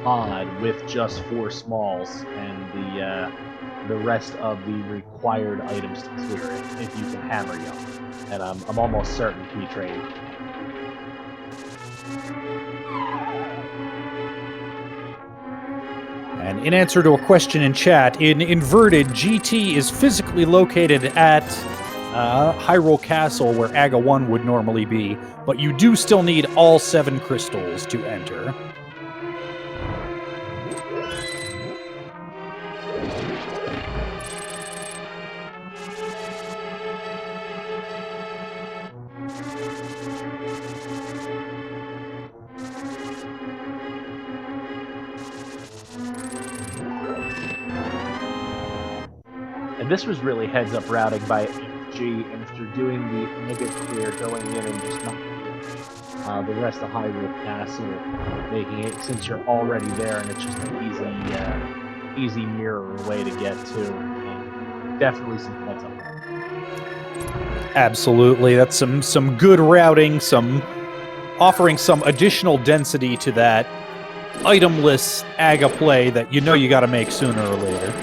B: Pod with just 4 smalls and the rest of the required items to clear it if you can hammer Young. And I'm almost certain P-Train.
A: And in answer to a question in chat, in Inverted, GT is physically located at Hyrule Castle, where AGA 1 would normally be, but you do still need all 7 crystals to enter.
B: And this was really heads-up routing by FG after doing the mega clear, going in and just knocking the rest of Hyrule Castle, making it, since you're already there and it's just an easy mirror way to get to. Definitely some heads-up routing.
A: Absolutely, that's some good routing, offering some additional density to that itemless AGA play that you know you got to make sooner or later.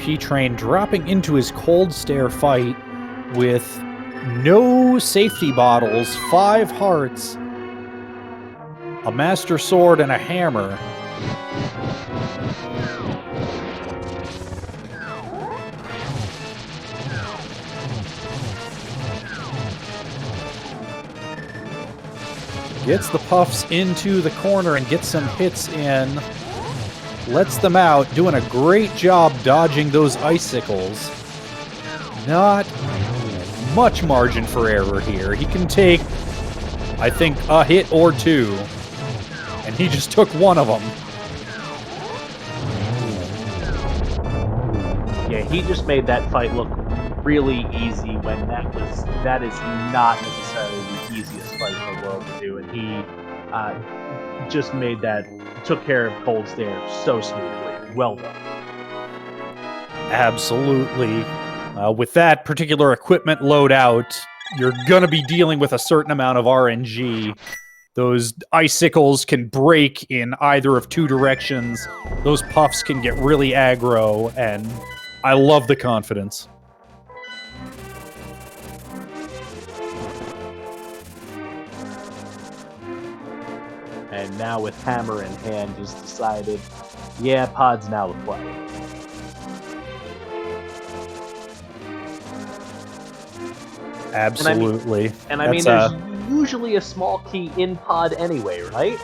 A: P-Train dropping into his Cold Stare fight with no safety bottles, 5 hearts, a Master Sword, and a hammer. Gets the puffs into the corner and gets some hits in. Lets them out, doing a great job dodging those icicles. Not much margin for error here. He can take, I think, a hit or 2. And he just took one of them.
B: Yeah, he just made that fight look really easy when that is not necessarily the easiest fight in the world to do, and he just took care of Cold Stare so smoothly. Well done.
A: Absolutely. With that particular equipment loadout, you're going to be dealing with a certain amount of RNG. Those icicles can break in either of two directions. Those puffs can get really aggro, and I love the confidence.
B: And now with hammer in hand, just decided, yeah, Pod's now the play.
A: Absolutely.
B: And I mean, there's usually a small key in Pod anyway, right?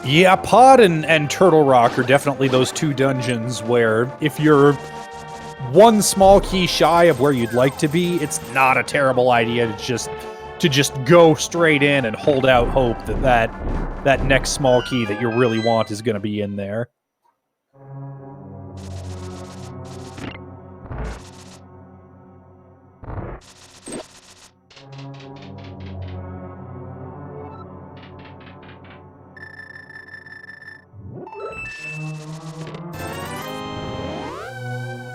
A: Yeah, Pod and Turtle Rock are definitely those two dungeons where if you're one small key shy of where you'd like to be, it's not a terrible idea to just go straight in and hold out hope that next small key that you really want is going to be in there.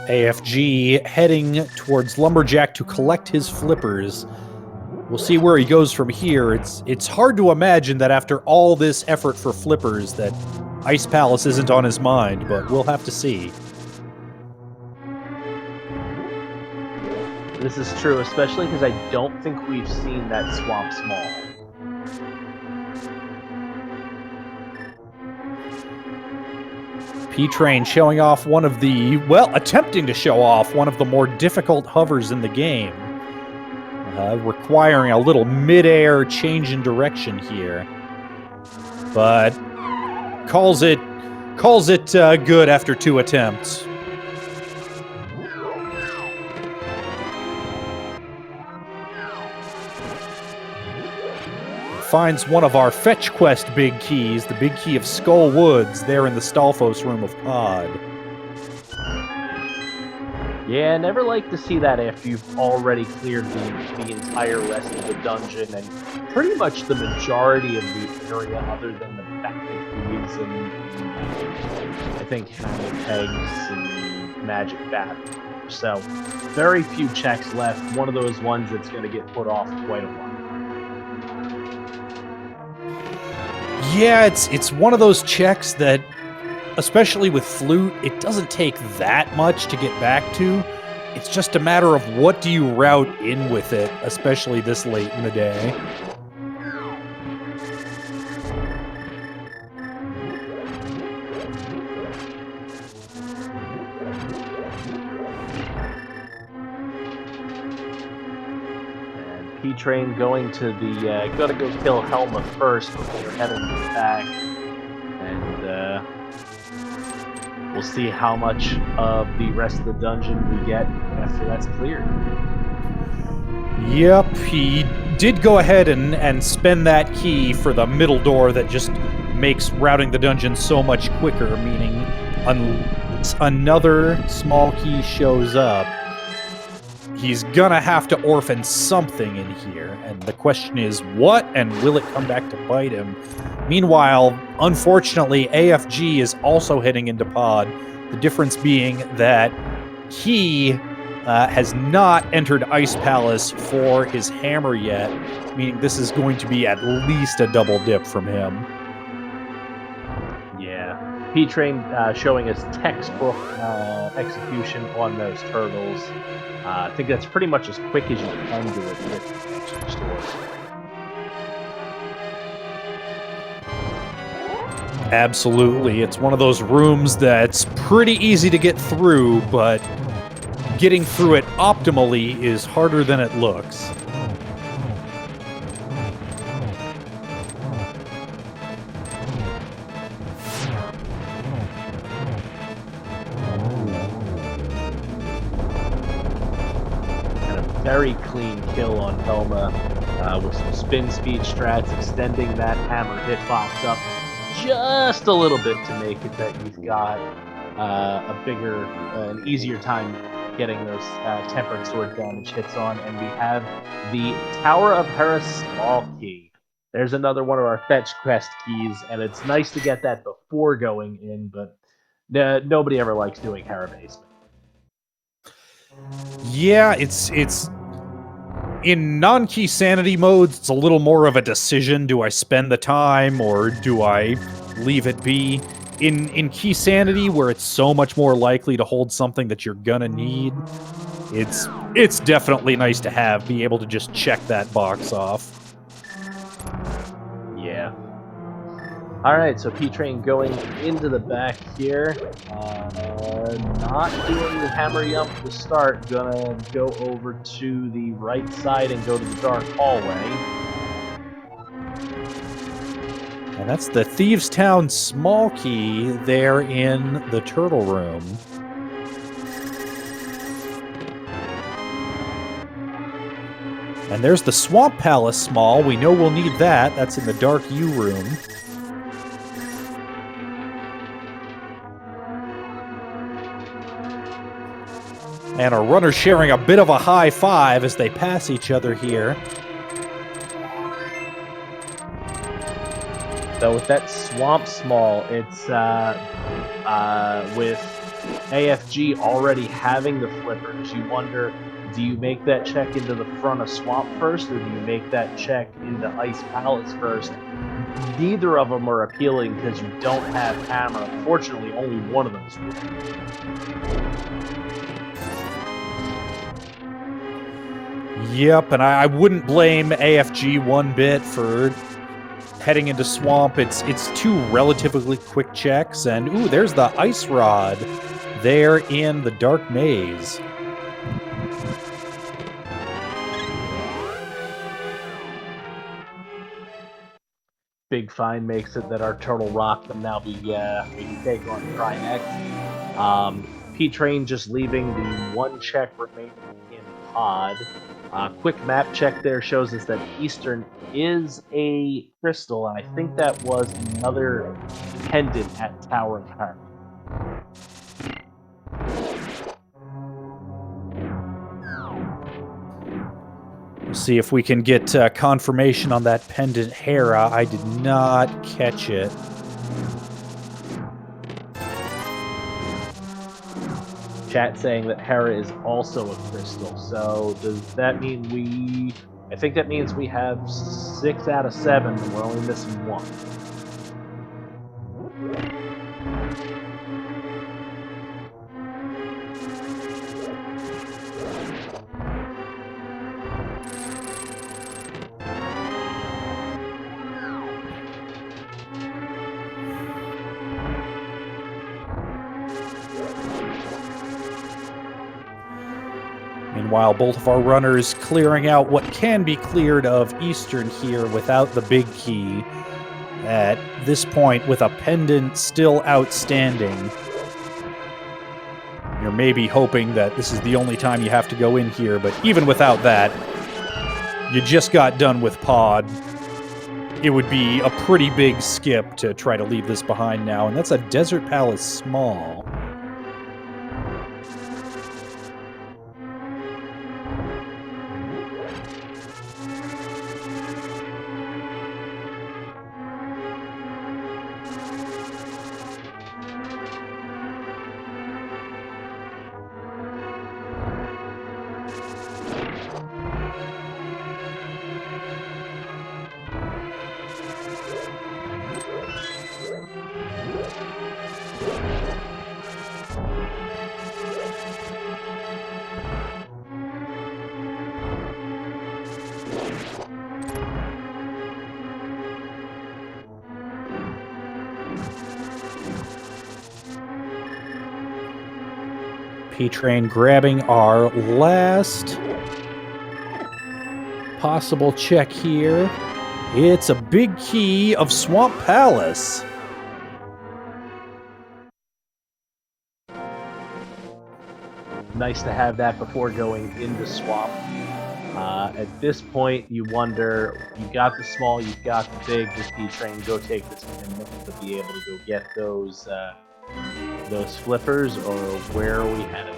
A: AFG heading towards Lumberjack to collect his flippers. We'll see where he goes from here. It's hard to imagine that after all this effort for flippers that Ice Palace isn't on his mind, but we'll have to see.
B: This is true, especially because I don't think we've seen that Swamp Small.
A: P-Train showing off one of the, attempting to show off one of the more difficult hovers in the game. Requiring a little mid-air change in direction here. But calls it good after 2 attempts. Finds one of our fetch quest big keys, the big key of Skull Woods, there in the Stalfos room of Pod.
B: Yeah, never like to see that after you've already cleared the entire rest of the dungeon and pretty much the majority of the area other than the back keys and I think Hammer Pegs and Magic Bat. So, very few checks left. One of those ones that's going to get put off quite a while.
A: Yeah, it's one of those checks that, especially with Flute, it doesn't take that much to get back to. It's just a matter of what do you route in with it, especially this late in the day.
B: P-Train going to the, gotta go kill Helma first before heading back, and we'll see how much of the rest of the dungeon we get after that's cleared.
A: Yep, he did go ahead and spend that key for the middle door that just makes routing the dungeon so much quicker, meaning unless another small key shows up, he's gonna have to orphan something in here, and the question is what, and will it come back to bite him? Meanwhile, unfortunately, AFG is also heading into Pod, the difference being that he has not entered Ice Palace for his hammer yet, meaning this is going to be at least a double dip from him.
B: Yeah. P-Train showing us textbook execution on those turtles. I think that's pretty much as quick as you can do it with stores.
A: Absolutely. It's one of those rooms that's pretty easy to get through, but getting through it optimally is harder than it looks.
B: Very clean kill on Helma with some spin speed strats, extending that hammer hitbox up just a little bit to make it that you've got an easier time getting those tempered sword damage hits on. And we have the Tower of Hera small key. There's another one of our fetch quest keys, and it's nice to get that before going in, but nobody ever likes doing Hera basement.
A: Yeah, it's in non-key sanity modes, it's a little more of a decision. Do I spend the time or do I leave it be? In key sanity, where it's so much more likely to hold something that you're gonna need, it's definitely nice to be able to just check that box off.
B: Yeah. All right, so P-Train going into the back here. Not doing the hammer yump to start. Gonna go over to the right side and go to the dark hallway.
A: And that's the Thieves' Town small key there in the turtle room. And there's the Swamp Palace small. We know we'll need that. That's in the dark U room. And our runners sharing a bit of a high five as they pass each other here.
B: So with that swamp small, it's with AFG already having the flippers, you wonder, do you make that check into the front of swamp first, or do you make that check into Ice Palace first? Neither of them are appealing because you don't have hammer. Unfortunately, only one of them is working.
A: Yep, and I wouldn't blame AFG one bit for heading into swamp. It's two relatively quick checks, and ooh, there's the ice rod there in the dark maze.
B: Big Find makes it that our Turtle Rock can now be we can take on Trinex. P-Train just leaving the one check remaining in pod. Quick map check there shows us that Eastern is a crystal, and I think that was another pendant at Tower of Hera.
A: We'll see if we can get confirmation on that pendant Hera. I did not catch it.
B: Chat saying that Hera is also a crystal. So does that mean I think that means we have 6 out of 7, and we're only missing 1.
A: Meanwhile, both of our runners clearing out what can be cleared of Eastern here without the big key. At this point, with a pendant still outstanding, you're maybe hoping that this is the only time you have to go in here, but even without that, you just got done with pod. It would be a pretty big skip to try to leave this behind now, and that's a Desert Palace small. P-Train grabbing our last possible check here. It's a big key of Swamp Palace.
B: Nice to have that before going into swamp. At this point, you wonder, you got the small, you've got the big, this P-Train, go take this minute to be able to go get those those flippers, or where are we headed?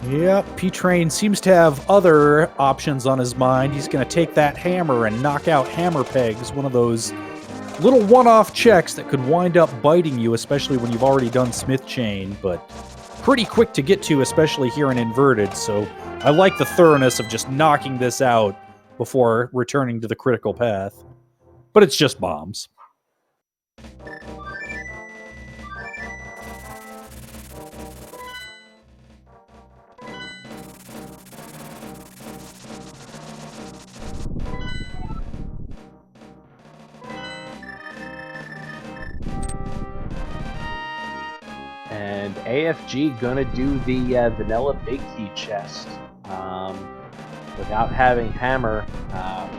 A: Yep, P-Train seems to have other options on his mind. He's going to take that hammer and knock out hammer pegs, one of those little one-off checks that could wind up biting you, especially when you've already done Smith Chain, but pretty quick to get to, especially here in Inverted, so I like the thoroughness of just knocking this out before returning to the critical path. But it's just bombs.
B: And AFG gonna do the vanilla big key chest. Without having hammer,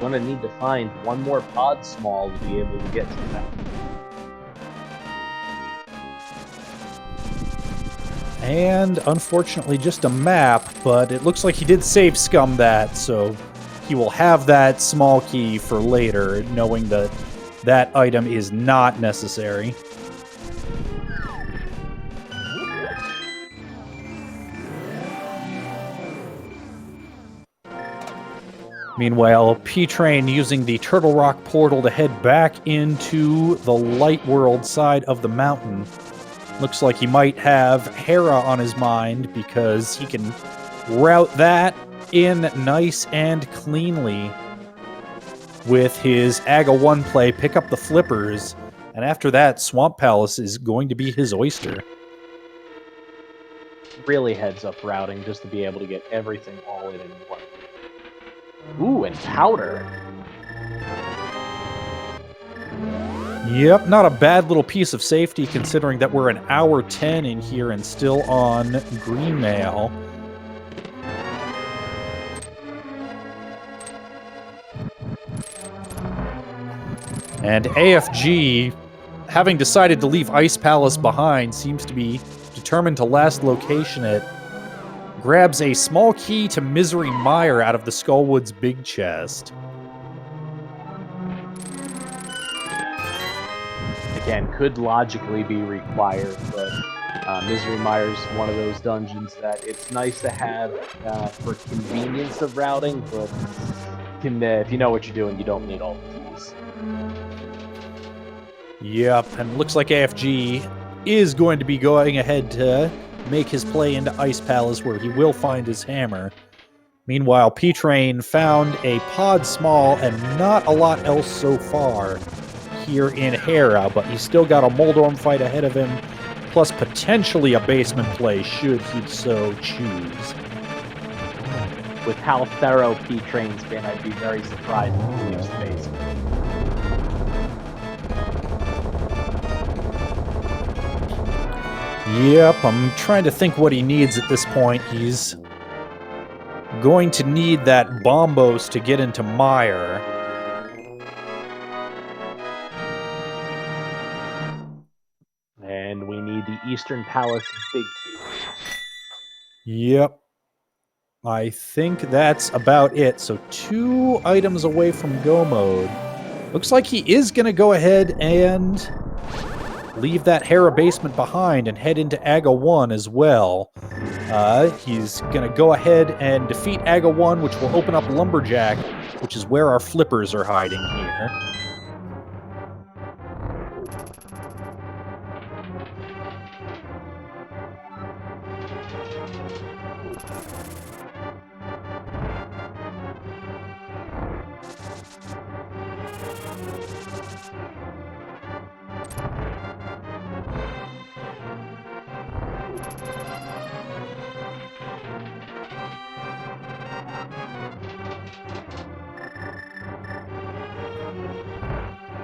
B: gonna need to find one more pod small to be able to get to that.
A: And unfortunately just a map, but it looks like he did save scum that, so he will have that small key for later, knowing that that item is not necessary. Meanwhile, P-Train using the Turtle Rock portal to head back into the Light World side of the mountain. Looks like he might have Hera on his mind because he can route that in nice and cleanly with his Aga 1 play, pick up the flippers, and after that, Swamp Palace is going to be his oyster.
B: Really heads up routing just to be able to get everything all in one. Ooh, and powder.
A: Yep, not a bad little piece of safety considering that we're an hour 10 in here and still on green mail. And AFG, having decided to leave Ice Palace behind, seems to be determined to last location it. Grabs a small key to Misery Mire out of the Skullwood's big chest.
B: Again, could logically be required, but Misery Mire's one of those dungeons that it's nice to have for convenience of routing, but if you know what you're doing, you don't need all the keys.
A: Yep, and looks like AFG is going to be going ahead to make his play into Ice Palace, where he will find his hammer. Meanwhile, P-Train found a pod small and not a lot else so far here in Hera, but he's still got a Moldorm fight ahead of him, plus potentially a basement play should he so choose.
B: With how thorough P-Train's been, I'd be very surprised if he leaves the basement.
A: Yep, I'm trying to think what he needs at this point. He's going to need that Bombos to get into Mire.
B: And we need the Eastern Palace big key.
A: Yep. I think that's about it. So 2 items away from go mode. Looks like he is going to go ahead and leave that Hera basement behind and head into Aga 1 as well. He's going to go ahead and defeat Aga 1, which will open up Lumberjack, which is where our flippers are hiding here.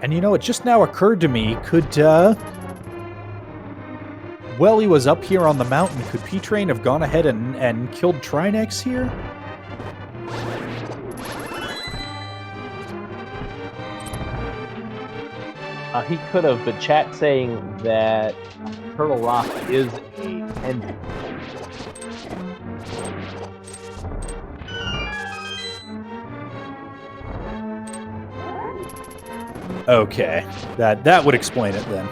A: And you know, it just now occurred to me, while he was up here on the mountain, could P-Train have gone ahead and killed Trinex here?
B: He could have, but chat saying that Turtle Rock is a pendant.
A: Okay, that would explain it then.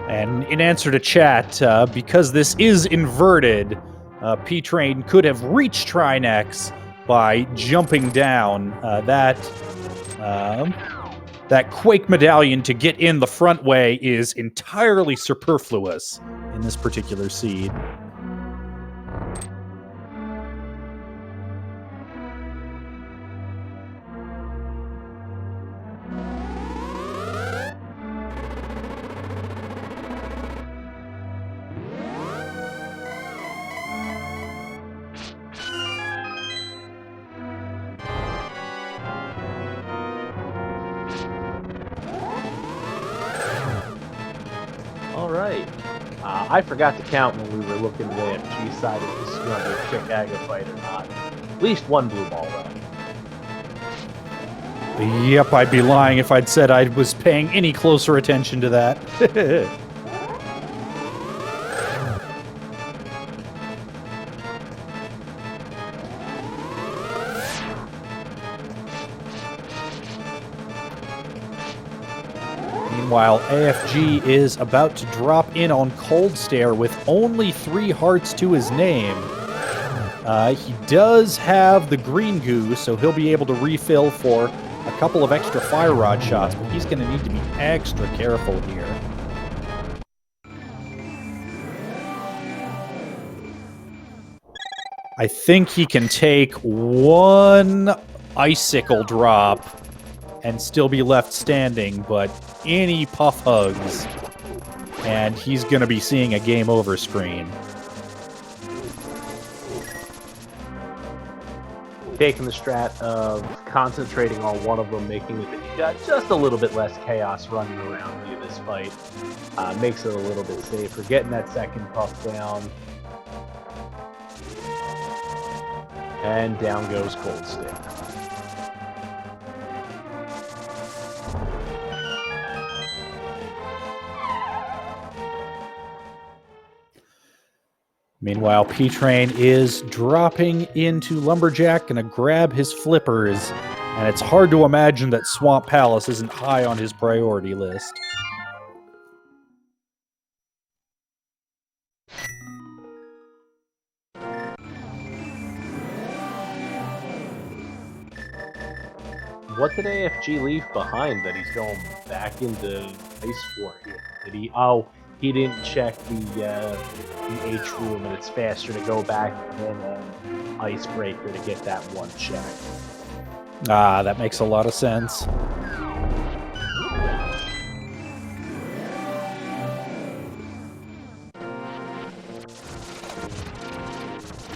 A: And in answer to chat, because this is inverted, P-Train could have reached Trinex by jumping down. That Quake medallion to get in the front way is entirely superfluous in this particular seed.
B: All right. I forgot to count when we were looking at the AFG side if this is going to be a Chicago fight or not. At least one blue ball, though.
A: Yep, I'd be lying if I'd said I was paying any closer attention to that. Meanwhile, AFG is about to drop in on Cold Stare with only 3 hearts to his name. He does have the green goo, so he'll be able to refill for a couple of extra fire rod shots, but he's going to need to be extra careful here. I think he can take one icicle drop and still be left standing, but any puff hugs, and he's going to be seeing a game over screen.
B: Taking the strat of concentrating on one of them, making it that you got just a little bit less chaos running around you this fight. Makes it a little bit safer. Getting that second puff down. And down goes Cold Stare.
A: Meanwhile, P-Train is dropping into Lumberjack, gonna grab his flippers, and it's hard to imagine that Swamp Palace isn't high on his priority list.
B: What did AFG leave behind that he's going back into ice for here? Did he? Oh, he didn't check the H room, and it's faster to go back than an icebreaker to get that one check.
A: Ah, that makes a lot of sense.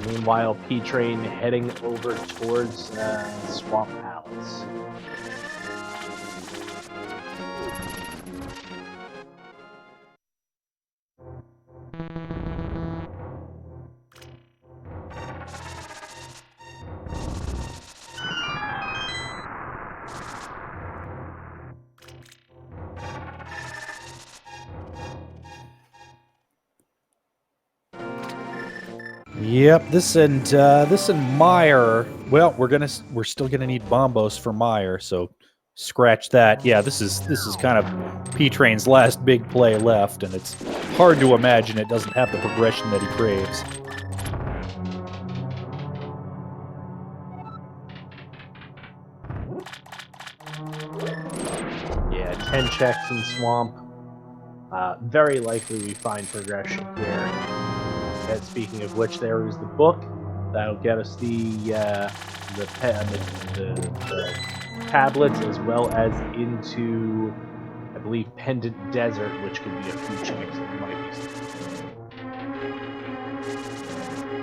B: Meanwhile, P-Train heading over towards Swamp Palace.
A: Yep, this and Meyer. Well, we're still gonna need Bombos for Meyer, so scratch that. Yeah, this is kind of P-Train's last big play left, and it's hard to imagine it doesn't have the progression that he craves.
B: Yeah, 10 checks in Swamp. Very likely we find progression here. And speaking of which, there is the book. That'll get us the tablets, as well as into, I believe, Pendant Desert, which could be a few checks that might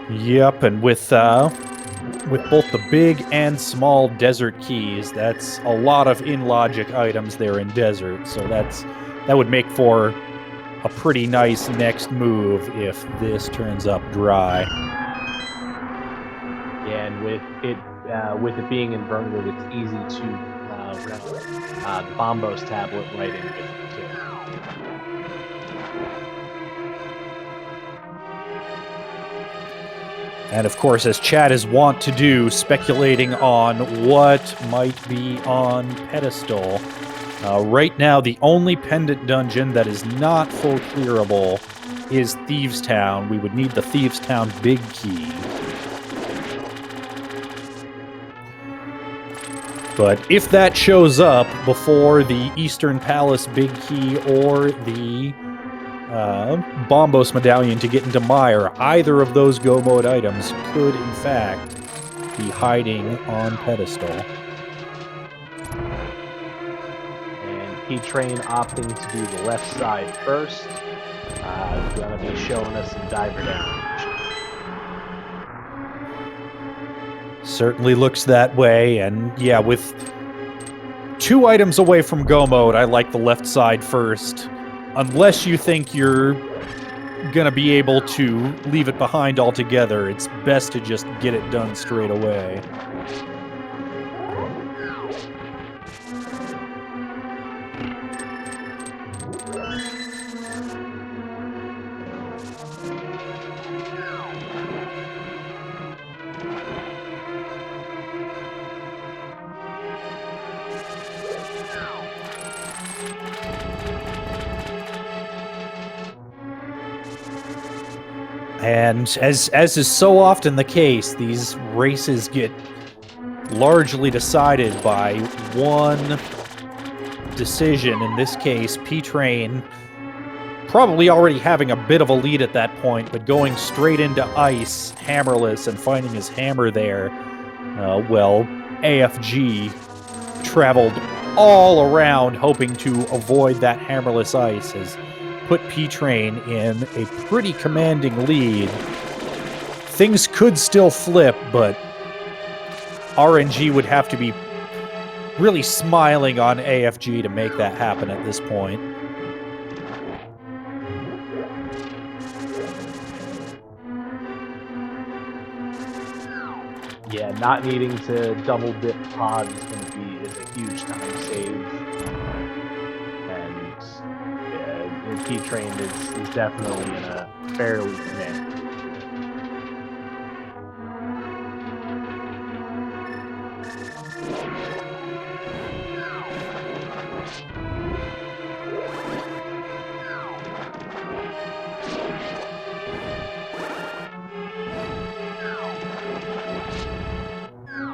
B: be. Yep,
A: and with both the big and small desert keys, that's a lot of in-logic items there in desert, so that would make for a pretty nice next move if this turns up dry.
B: Yeah, and with it being inverted, it's easy to run the Bombos tablet right in with it too.
A: And of course, as Chad is wont to do, speculating on what might be on pedestal. Right now, the only pendant dungeon that is not full clearable is Thieves Town. We would need the Thieves Town big key. But if that shows up before the Eastern Palace big key or the Bombos medallion to get into Mire, either of those Go Mode items could, in fact, be hiding on pedestal.
B: And P-Train opting to do the left side first. Going to be showing us some diver down.
A: Certainly looks that way, and yeah, with 2 items away from Go Mode, I like the left side first. Unless you think you're gonna be able to leave it behind altogether, it's best to just get it done straight away. And as is so often the case, these races get largely decided by one decision. In this case, P-Train probably already having a bit of a lead at that point, but going straight into ice, hammerless, and finding his hammer there. Well, AFG traveled all around hoping to avoid that hammerless ice, has put P-Train in a pretty commanding lead. Things could still flip, but RNG would have to be really smiling on AFG to make that happen at this point.
B: Yeah, not needing to double dip pod is a huge time save. And P-Train is definitely in a fairly commanding.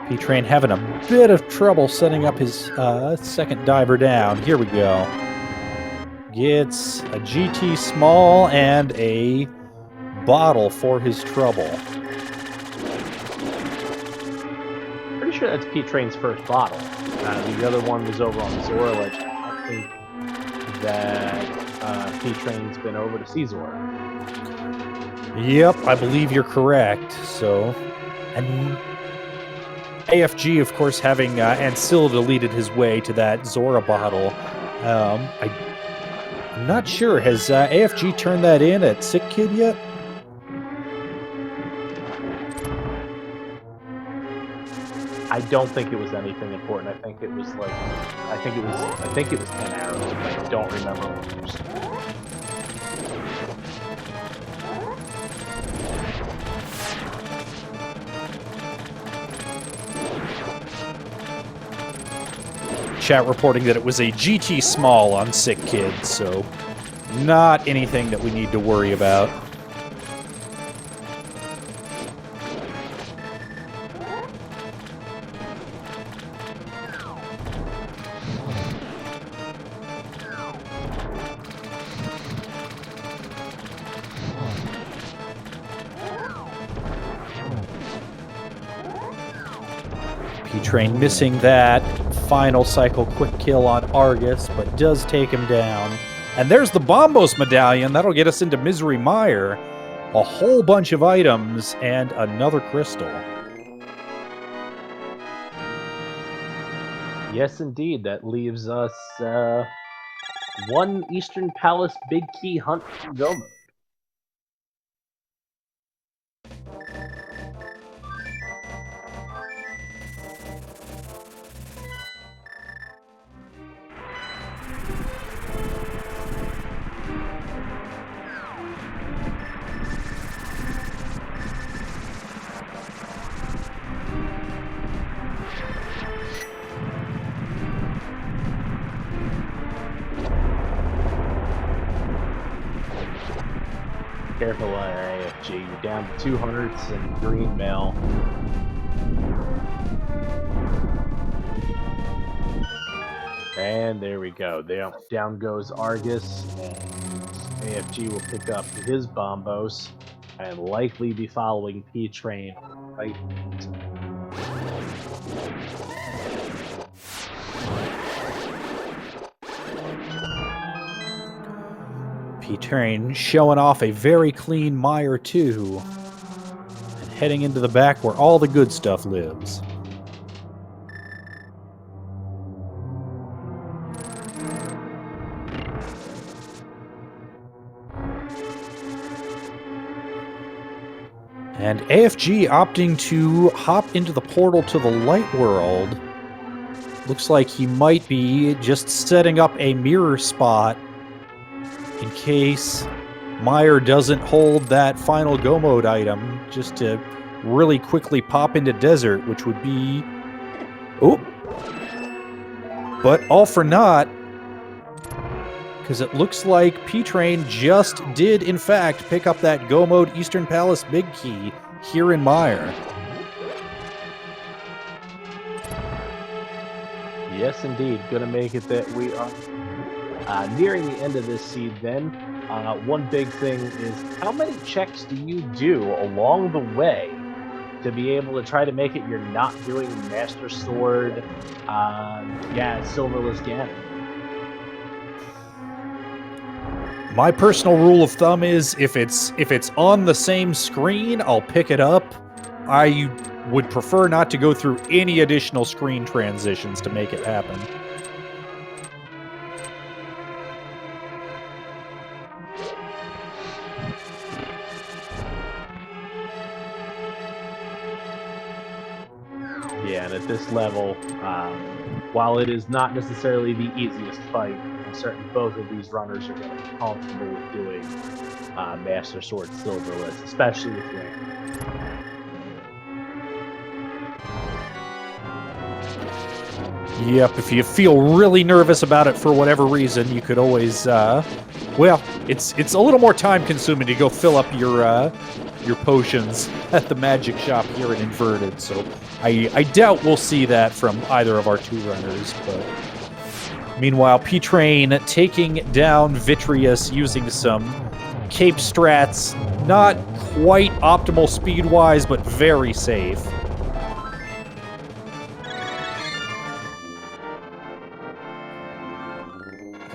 A: P-Train having a bit of trouble setting up his second diver down. Here we go. Gets a GT small and a bottle for his trouble.
B: Pretty sure that's P-Train's first bottle. The other one was over on Zora Legend. I think that P-Train's been over to see Zora.
A: Yep, I believe you're correct. So, and AFG, of course, having Ancilla deleted his way to that Zora bottle. I'm not sure. Has AFG turned that in at Sick Kid yet?
B: I don't think it was anything important. I think it was 10 arrows, but I don't remember what it was.
A: Chat reporting that it was a GT small on Sick Kid, so not anything that we need to worry about. P-Train missing that final cycle quick kill on Argus, but does take him down. And there's the Bombos medallion. That'll get us into Misery Mire. A whole bunch of items and another crystal.
B: Yes, indeed. That leaves us one Eastern Palace big key hunt from Go Mode. Careful there, AFG. You're down to 2 hearts and green mail. And there we go. Down goes Argus, and AFG will pick up his bombos and likely be following P-Train right.
A: P-Train showing off a very clean Mire 2 and heading into the back where all the good stuff lives. And AFG opting to hop into the portal to the light world. Looks like he might be just setting up a mirror spot in case Mire doesn't hold that final go mode item, just to really quickly pop into desert, which would be... Oh! But all for naught, because it looks like P-Train just did, in fact, pick up that go mode Eastern Palace big key here in Mire.
B: Yes, indeed. Gonna make it that we are nearing the end of this seed then. One big thing is, how many checks do you do along the way to be able to try to make it you're not doing Master Sword, Silverless Ganon?
A: My personal rule of thumb is if it's on the same screen, I'll pick it up. I would prefer not to go through any additional screen transitions to make it happen.
B: Yeah, and at this level, while it is not necessarily the easiest fight, I'm certain both of these runners are going to be comfortable with doing Master Sword Silverless, especially with Link.
A: Yep, if you feel really nervous about it for whatever reason, you could always, well, it's a little more time-consuming to go fill up your potions at the magic shop here in Inverted, so I doubt we'll see that from either of our two runners, but... Meanwhile, P-Train taking down Vitreous using some cape strats, not quite optimal speed-wise, but very safe.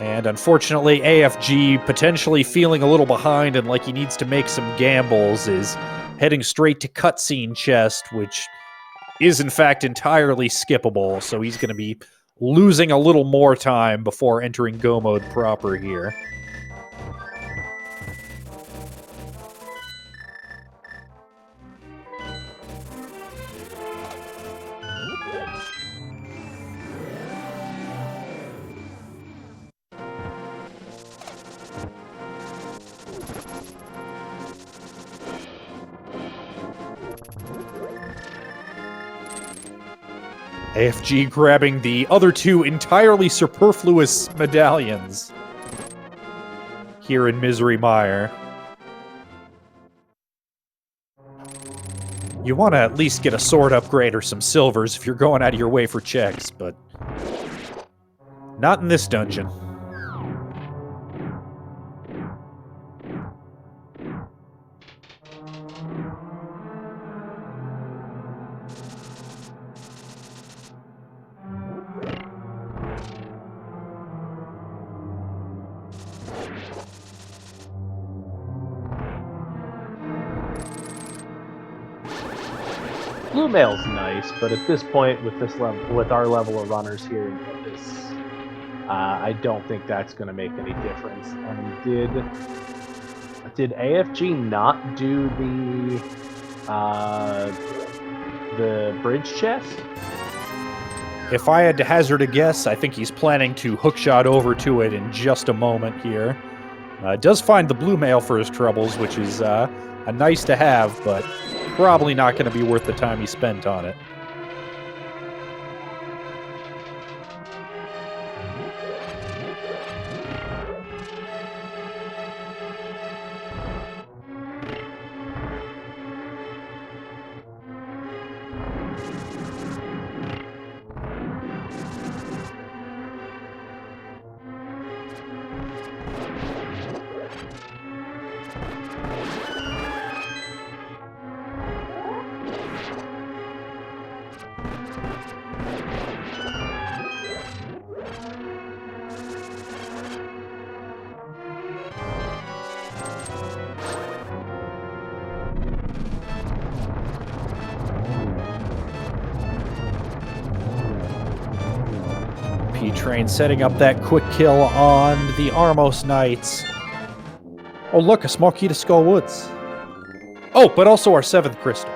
A: And unfortunately, AFG, potentially feeling a little behind and like he needs to make some gambles, is heading straight to cutscene chest, which is in fact entirely skippable, so he's going to be losing a little more time before entering go mode proper here. AFG grabbing the other two entirely superfluous medallions here in Misery Mire. You want to at least get a sword upgrade or some silvers if you're going out of your way for checks, but not in this dungeon.
B: Blue mail's nice, but at this point, with this level, with our level of runners here, I don't think that's going to make any difference. And did AFG not do the bridge chest?
A: If I had to hazard a guess, I think he's planning to hookshot over to it in just a moment here. Does find the blue mail for his troubles, which is a nice to have, but probably not going to be worth the time he spent on it. P-Train setting up that quick kill on the Armos Knights. Oh, look, a small key to Skull Woods. Oh, but also our 7th crystal.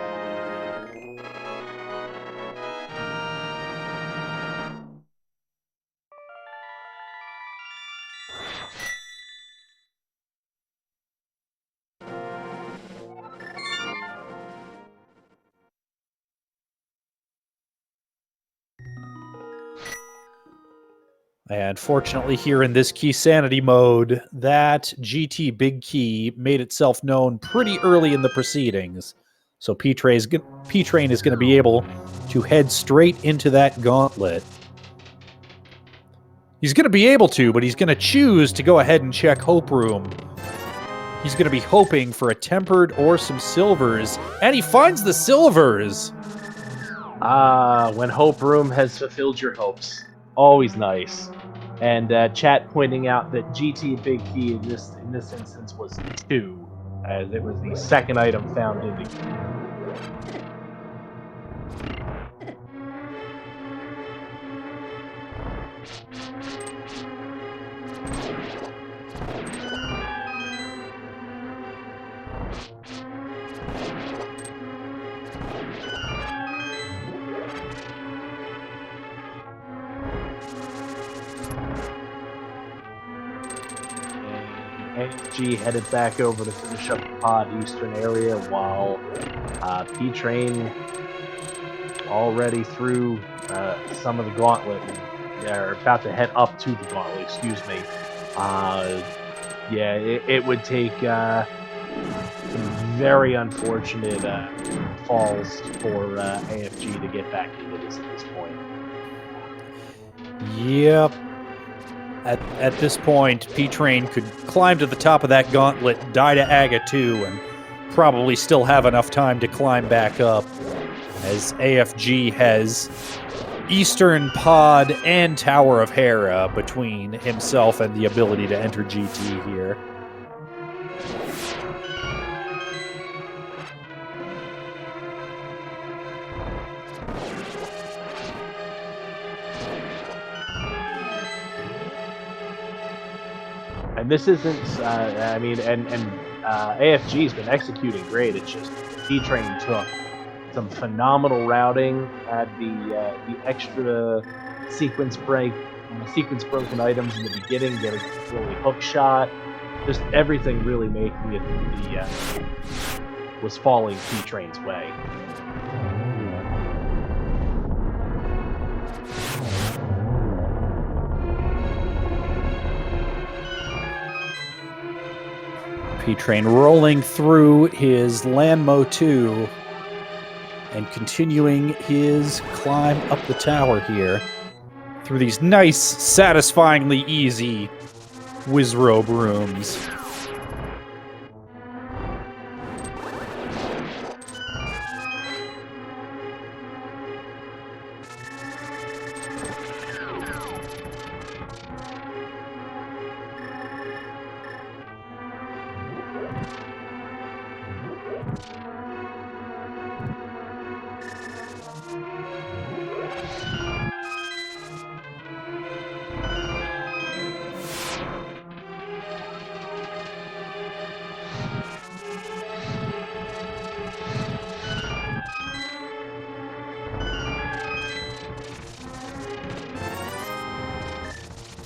A: And fortunately here in this Key Sanity mode, that GT Big Key made itself known pretty early in the proceedings. So P-Train is going to be able to head straight into that gauntlet. He's going to be able to, but he's going to choose to go ahead and check Hope Room. He's going to be hoping for a tempered or some silvers, and he finds the silvers!
B: When Hope Room has fulfilled your hopes. Always nice. And chat pointing out that GT Big Key in this instance was 2, as it was the second item found in the key. AFG headed back over to finish up the pod eastern area, while P-Train already through some of the gauntlet. They're about to head up to the gauntlet, excuse me. Yeah, it would take some very unfortunate falls for AFG to get back into this at this point.
A: Yep. At this point, P-Train could climb to the top of that gauntlet, die to Aga 2, and probably still have enough time to climb back up, as AFG has Eastern Pod and Tower of Hera between himself and the ability to enter GT here.
B: And this isn't, I mean, and AFG's been executing great. It's just P-Train took some phenomenal routing, had the extra sequence broken items in the beginning, get a really hook shot, just everything really making it was falling P-Train's way.
A: P-Train rolling through his Landmo 2 and continuing his climb up the tower here through these nice, satisfyingly easy Wizrobe rooms.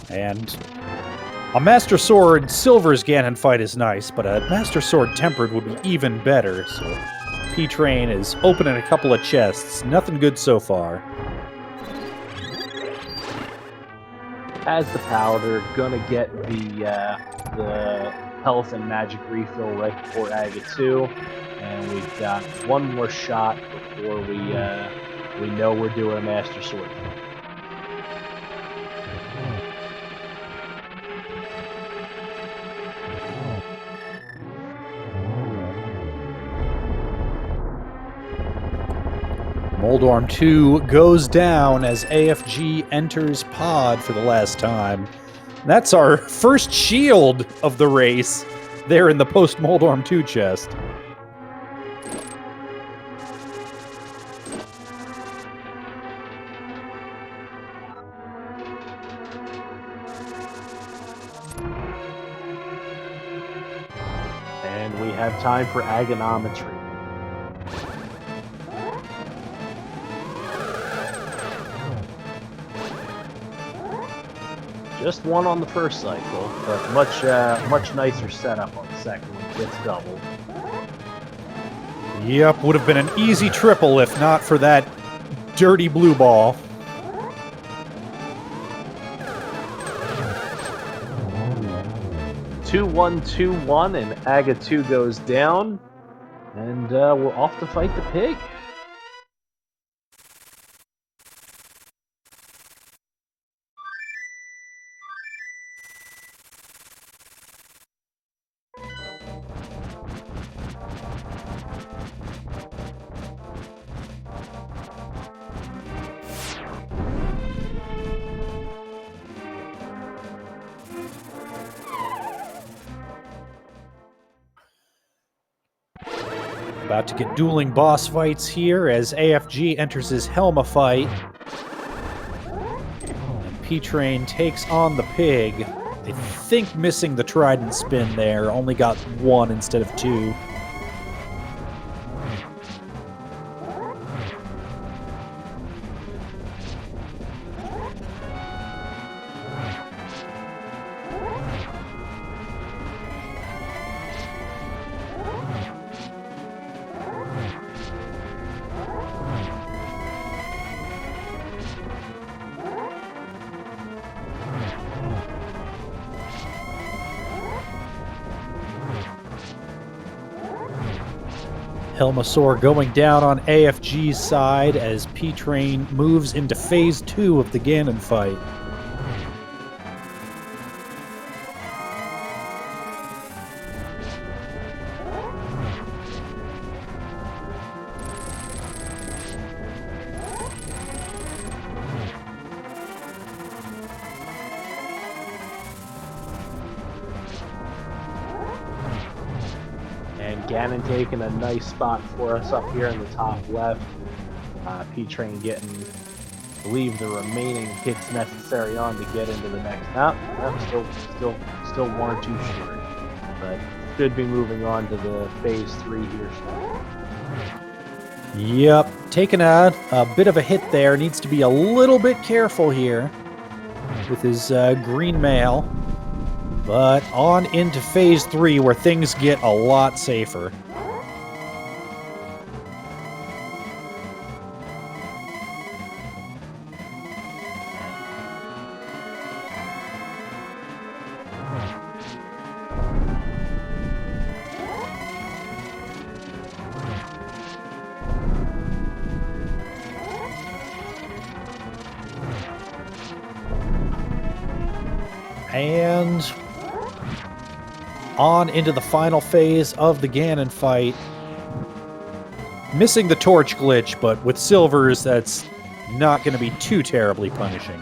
A: And A Master Sword Silver's Ganon fight is nice, but a Master Sword Tempered would be even better, so P-Train is opening a couple of chests. Nothing good so far.
B: Has the powder, gonna get the health and magic refill right before Aga 2, and we've got one more shot before we know we're doing a Master Sword fight.
A: Moldorm 2 goes down as AFG enters pod for the last time. That's our first shield of the race there in the post-Moldorm 2 chest.
B: And we have time for agonometry. Just one on the first cycle, but much nicer setup on the second one. Gets doubled.
A: Yep, would have been an easy triple if not for that dirty blue ball.
B: Two-one, 2-1, and Aga 2 goes down, and we're off to fight the pig.
A: About to get dueling boss fights here as AFG enters his Helma fight. And P-Train takes on the pig. I think missing the trident spin there. Only got one instead of two. Helmasaur going down on AFG's side as P-Train moves into Phase 2 of the Ganon fight.
B: And Ganon taking a nice spot for us up here in the top left. P-Train getting, I believe, the remaining hits necessary on to get into the next. Still one or two short, but should be moving on to the Phase 3 here soon.
A: Yep, taking a bit of a hit there. Needs to be a little bit careful here with his green mail. But on into Phase 3 where things get a lot safer. And on into the final phase of the Ganon fight. Missing the torch glitch, but with silvers, that's not going to be too terribly punishing.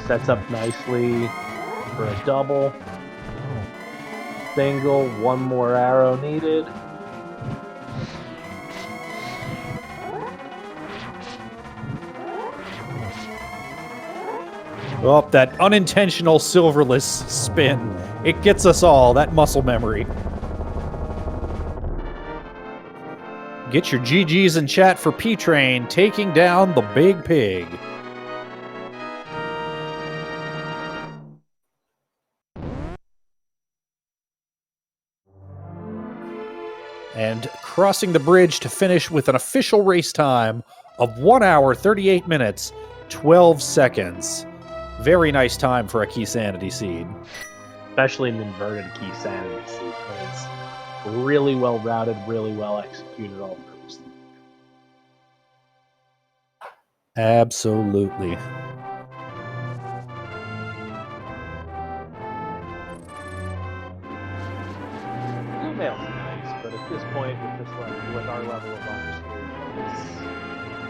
B: Sets up nicely for a double. Single, one more arrow needed.
A: Oh, that unintentional silverless spin. It gets us all, that muscle memory. Get your GGs in chat for P-Train taking down the big pig. and crossing the bridge to finish with an official race time of 1 hour, 38 minutes, 12 seconds. Very nice time for a Key Sanity seed.
B: Especially an inverted Key Sanity seed. It's really well routed, really well executed all purpose.
A: Absolutely.
B: Blue mail's nice, but at this point, with our level of underscore,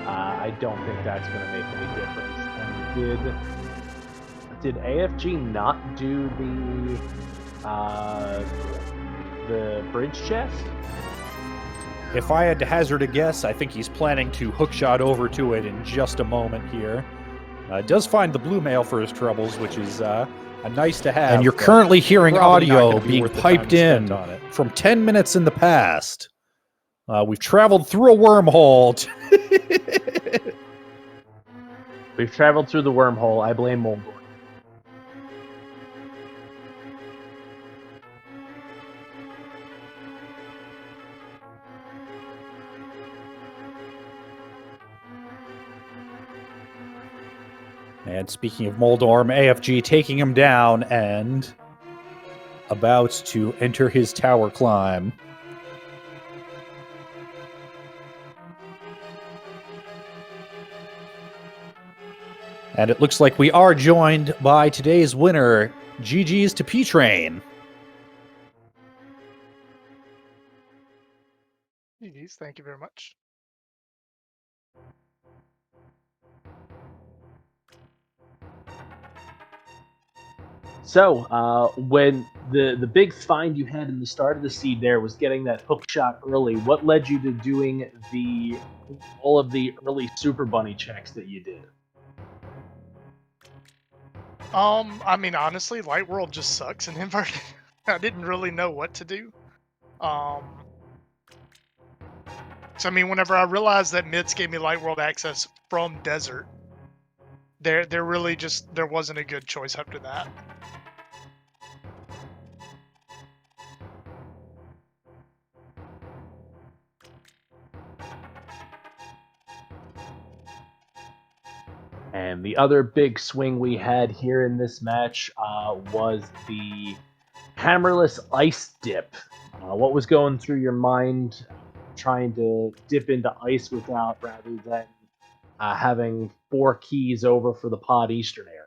B: I don't think that's going to make any difference. And did AFG not do the bridge chest?
A: If I had to hazard a guess, I think he's planning to hookshot over to it in just a moment here. Does find the blue mail for his troubles, which is a nice to have. And you're currently hearing audio being piped in from 10 minutes in the past. We've traveled through a wormhole.
B: We've traveled through the wormhole. I blame Moldor.
A: And speaking of Moldorm, AFG taking him down and about to enter his tower climb. And it looks like we are joined by today's winner, GG's to P-Train.
C: GG's, thank you very much.
B: So, when the big find you had in the start of the seed there was getting that hook shot early, what led you to doing all of the early Super Bunny checks that you did?
C: I mean, honestly, Light World just sucks in inverted. I didn't really know what to do. So, I mean, whenever I realized that Mids gave me Light World access from Desert, there wasn't a good choice after that.
B: And the other big swing we had here in this match was the hammerless ice dip. What was going through your mind trying to dip into ice rather than having 4 keys over for the pod eastern area?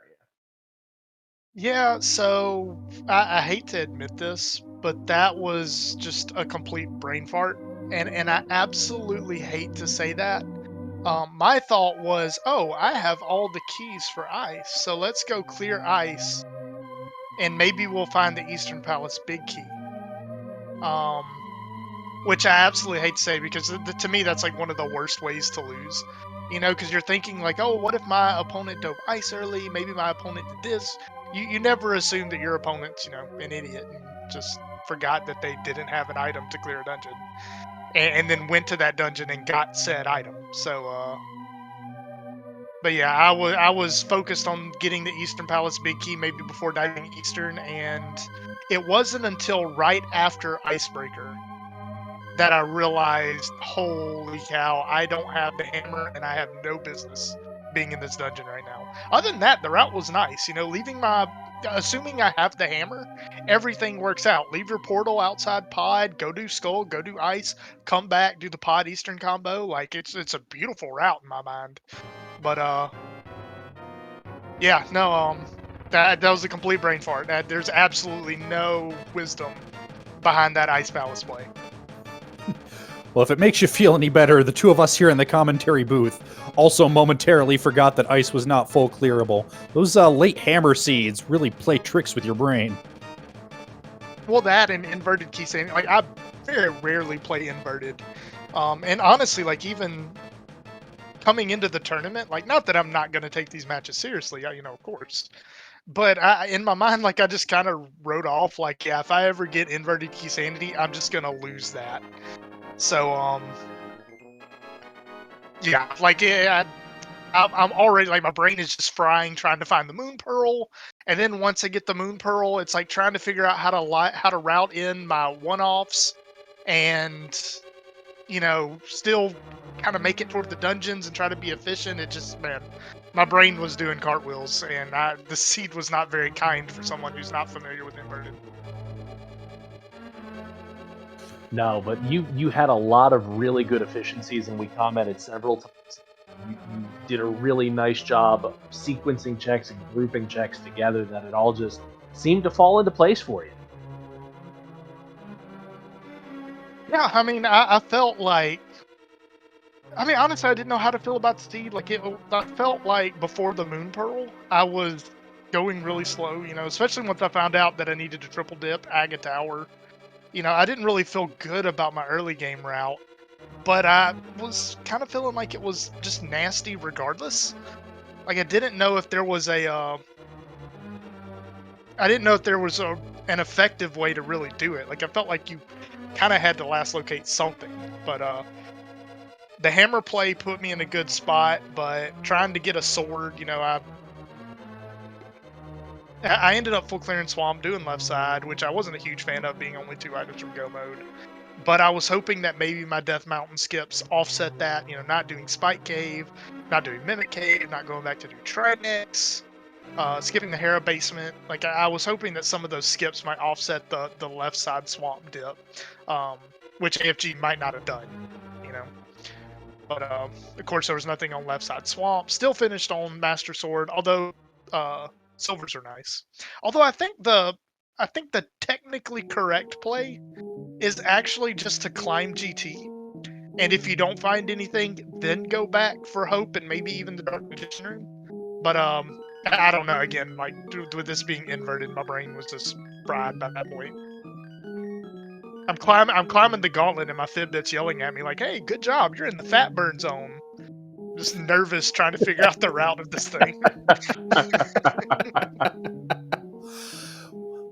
C: Yeah, so I hate to admit this, but that was just a complete brain fart, and I absolutely hate to say that. My thought was, oh, I have all the keys for ice, so let's go clear ice, and maybe we'll find the Eastern Palace big key. Which I absolutely hate to say, because to me that's like one of the worst ways to lose. You know, because you're thinking like, oh, what if my opponent dove ice early? Maybe my opponent did this. You never assume that your opponent's, an idiot and just forgot that they didn't have an item to clear a dungeon. And then went to that dungeon and got said item. So, but yeah, I was focused on getting the Eastern Palace big key maybe before diving Eastern, and it wasn't until right after Icebreaker that I realized, holy cow, I don't have the hammer and I have no business being in this dungeon right now. Other than that, the route was nice. Assuming I have the hammer, everything works out. Leave your portal outside pod, go do skull, go do ice, come back, do the pod eastern combo. Like, it's a beautiful route in my mind. But, yeah, no, that was a complete brain fart. There's absolutely no wisdom behind that Ice Palace play.
A: Well, if it makes you feel any better, the two of us here in the commentary booth also momentarily forgot that ice was not full clearable. Those late hammer seeds really play tricks with your brain.
C: Well, that and inverted key saying, like, I very rarely play inverted. And honestly, like, even coming into the tournament, like, not that I'm not going to take these matches seriously, of course. But in my mind, like, I just kind of wrote off, like, yeah, if I ever get inverted key sanity, I'm just going to lose that. So, yeah, like, yeah, I'm already, like, my brain is just frying trying to find the Moon Pearl, and then once I get the Moon Pearl, it's like trying to figure out how to route in my one-offs and still kind of make it toward the dungeons and try to be efficient. It just, man, my brain was doing cartwheels, and the seed was not very kind for someone who's not familiar with inverted.
B: No, but you had a lot of really good efficiencies, and we commented several times. You did a really nice job of sequencing checks and grouping checks together that it all just seemed to fall into place for you.
C: Yeah, I mean, I felt like, honestly, I didn't know how to feel about Seed. Like, I felt like before the Moon Pearl, I was going really slow, especially once I found out that I needed to triple dip Aga Tower. I didn't really feel good about my early game route, but I was kind of feeling like it was just nasty regardless. Like, I didn't know if there was an effective way to really do it. Like, I felt like you kind of had to last locate something, but the hammer play put me in a good spot, but trying to get a sword, I ended up full clearing swamp doing left side, which I wasn't a huge fan of, being only 2 items from go mode. But I was hoping that maybe my Death Mountain skips offset that, not doing Spike Cave, not doing Mimic Cave, not going back to do Tridnex, skipping the Hera basement. Like, I was hoping that some of those skips might offset the left side swamp dip, which AFG might not have done, But of course, there was nothing on left side swamp. Still finished on Master Sword, although silvers are nice. Although I think the technically correct play is actually just to climb GT, and if you don't find anything, then go back for Hope and maybe even the Dark Magician Room. But I don't know. Again, like, with this being inverted, my brain was just fried by that point. I'm climbing the gauntlet, and my Fitbit's yelling at me like, "Hey, good job! You're in the fat burn zone." Just nervous, trying to figure out the route of this thing.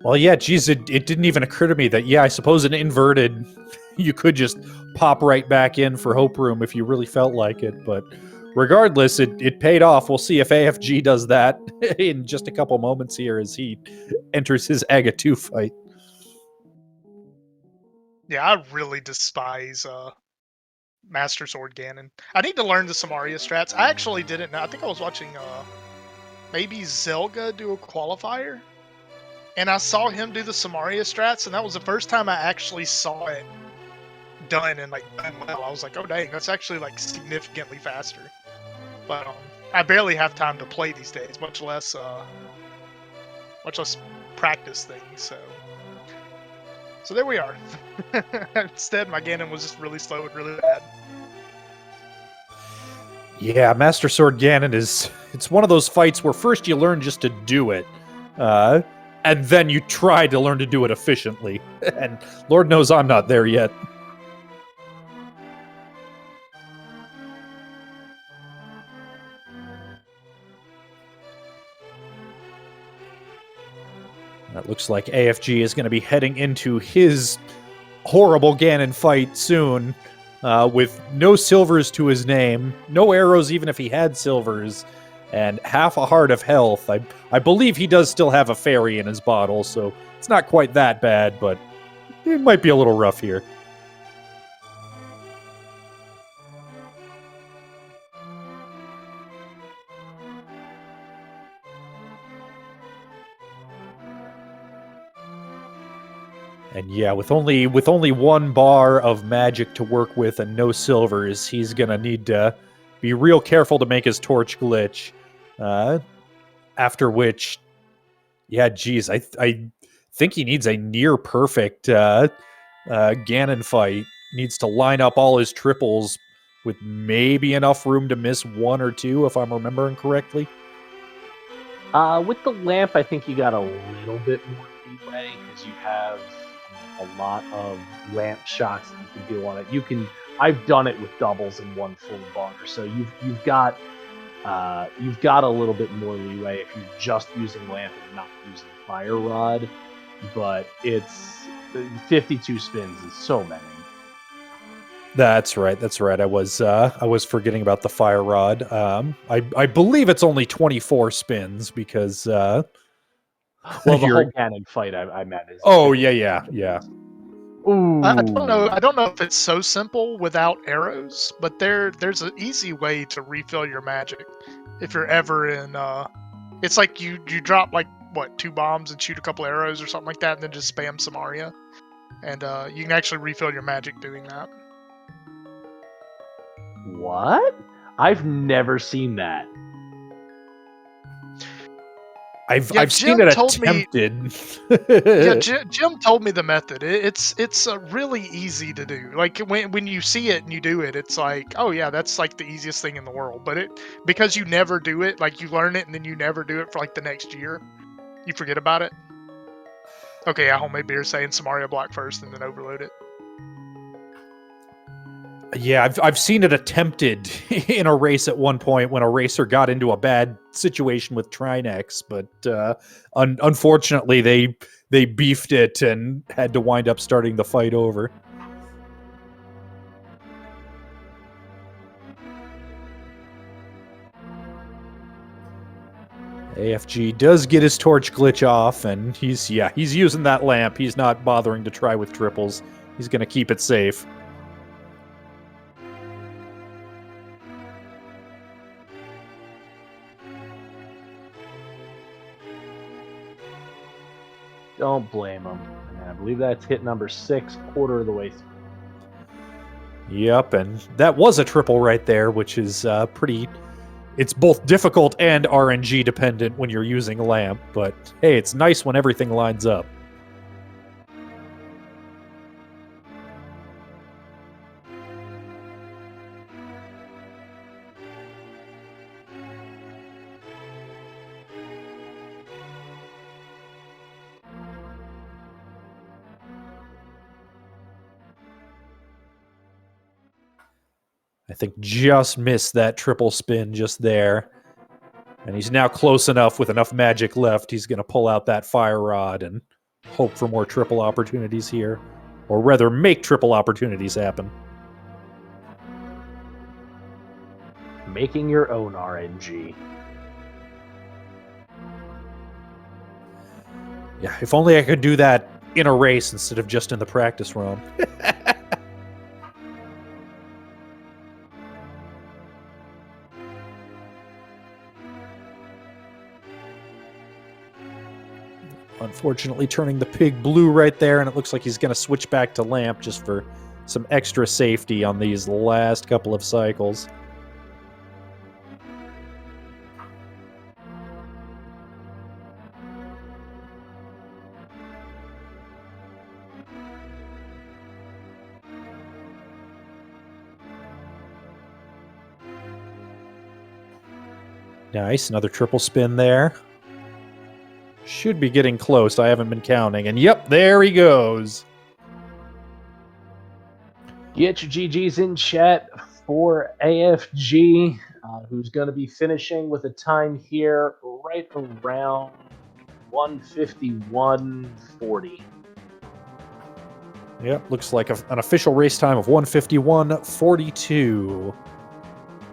A: Well, yeah, geez, it didn't even occur to me that, I suppose an inverted, you could just pop right back in for Hope Room if you really felt like it. But regardless, it paid off. We'll see if AFG does that in just a couple moments here as he enters his Aga 2 fight.
C: Yeah, I really despise Master Sword Ganon. I need to learn the Samaria strats. I actually didn't know. I think I was watching maybe Zelga do a qualifier, and I saw him do the Samaria strats, and that was the first time I actually saw it done and like done well. I was like, oh dang, that's actually like significantly faster. But I barely have time to play these days, much less practice things. So there we are. Instead, my Ganon was just really slow and really bad.
A: Yeah, Master Sword Ganon it's one of those fights where first you learn just to do it, and then you try to learn to do it efficiently. And Lord knows I'm not there yet. It looks like AFG is going to be heading into his horrible Ganon fight soon, with no silvers to his name, no arrows even if he had silvers, and half a heart of health. I believe he does still have a fairy in his bottle, so it's not quite that bad, but it might be a little rough here. And yeah, with only one bar of magic to work with and no silvers, he's gonna need to be real careful to make his torch glitch. After which, yeah, geez, I think he needs a near perfect Ganon fight. Needs to line up all his triples with maybe enough room to miss one or two, if I'm remembering correctly.
B: With the lamp, I think you got a little bit more leeway because you have a lot of lamp shots that you can do on it. I've done it with doubles in one full bar, so you've got a little bit more leeway if you're just using lamp and not using fire rod. But it's 52 spins is so many.
A: That's right. I was forgetting about the fire rod. I believe it's only 24 spins because
B: well, the whole Ganon fight I meant is.
A: Oh yeah.
B: Ooh.
C: I don't know if it's so simple without arrows, but there's an easy way to refill your magic. If you're ever in, it's like you drop like what 2 bombs and shoot a couple arrows or something like that, and then just spam Samaria, and you can actually refill your magic doing that.
B: What? I've never seen that.
A: I've seen it attempted.
C: Yeah, Jim told me the method. It's really easy to do. Like when you see it and you do it, it's like, oh yeah, that's like the easiest thing in the world. But because you never do it, like you learn it and then you never do it for like the next year, you forget about it. Okay, yeah, homemade beer saying Samaria block first and then overload it.
A: Yeah, I've seen it attempted in a race at one point when a racer got into a bad situation with Trinex, but unfortunately they beefed it and had to wind up starting the fight over. AFG does get his torch glitch off, and he's using that lamp. He's not bothering to try with triples. He's going to keep it safe.
B: Don't blame him. And I believe that's hit number 6, quarter of the way through.
A: Yep, and that was a triple right there, which is pretty... It's both difficult and RNG dependent when you're using lamp, but hey, it's nice when everything lines up. I think just missed that triple spin just there. And he's now close enough with enough magic left. He's going to pull out that fire rod and hope for more triple opportunities here. Or rather, make triple opportunities happen.
B: Making your own RNG.
A: Yeah, if only I could do that in a race instead of just in the practice run. Unfortunately, turning the pig blue right there, and it looks like he's going to switch back to lamp just for some extra safety on these last couple of cycles. Nice, another triple spin there. Should be getting close. I haven't been counting. And yep, there he goes.
B: Get your GGs in chat for AFG, who's going to be finishing with a time here right around 1:51:40.
A: Yep, looks like an official race time of 1:51:42.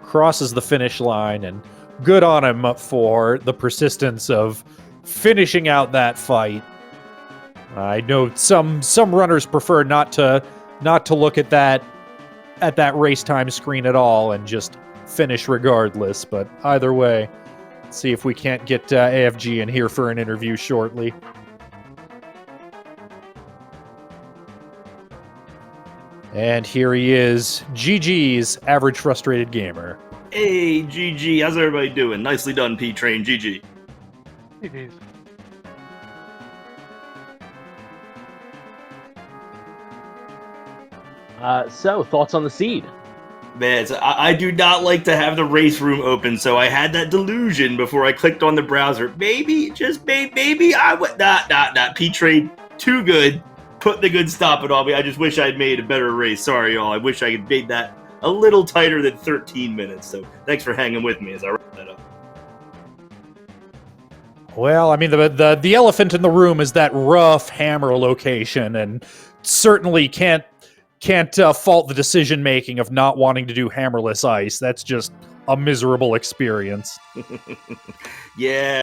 A: Crosses the finish line, and good on him for the persistence of finishing out that fight. I know some runners prefer not to look at that race time screen at all and just finish regardless, but either way, let's see if we can't get AFG in here for an interview shortly. And here he is, GG's Average Frustrated Gamer.
D: Hey, GG, how's everybody doing? Nicely done, P-Train, GG.
B: So, thoughts on the seed?
D: Man, I do not like to have the race room open, so I had that delusion before I clicked on the browser. Maybe, just maybe I would not. P-Train, too good. Put the good stop it on me. I just wish I'd made a better race. Sorry, y'all. I wish I had made that a little tighter than 13 minutes. So thanks for hanging with me as I wrap that up.
A: Well, I mean, the elephant in the room is that rough hammer location, and certainly can't fault the decision making of not wanting to do hammerless ice. That's just a miserable experience.
D: Yeah.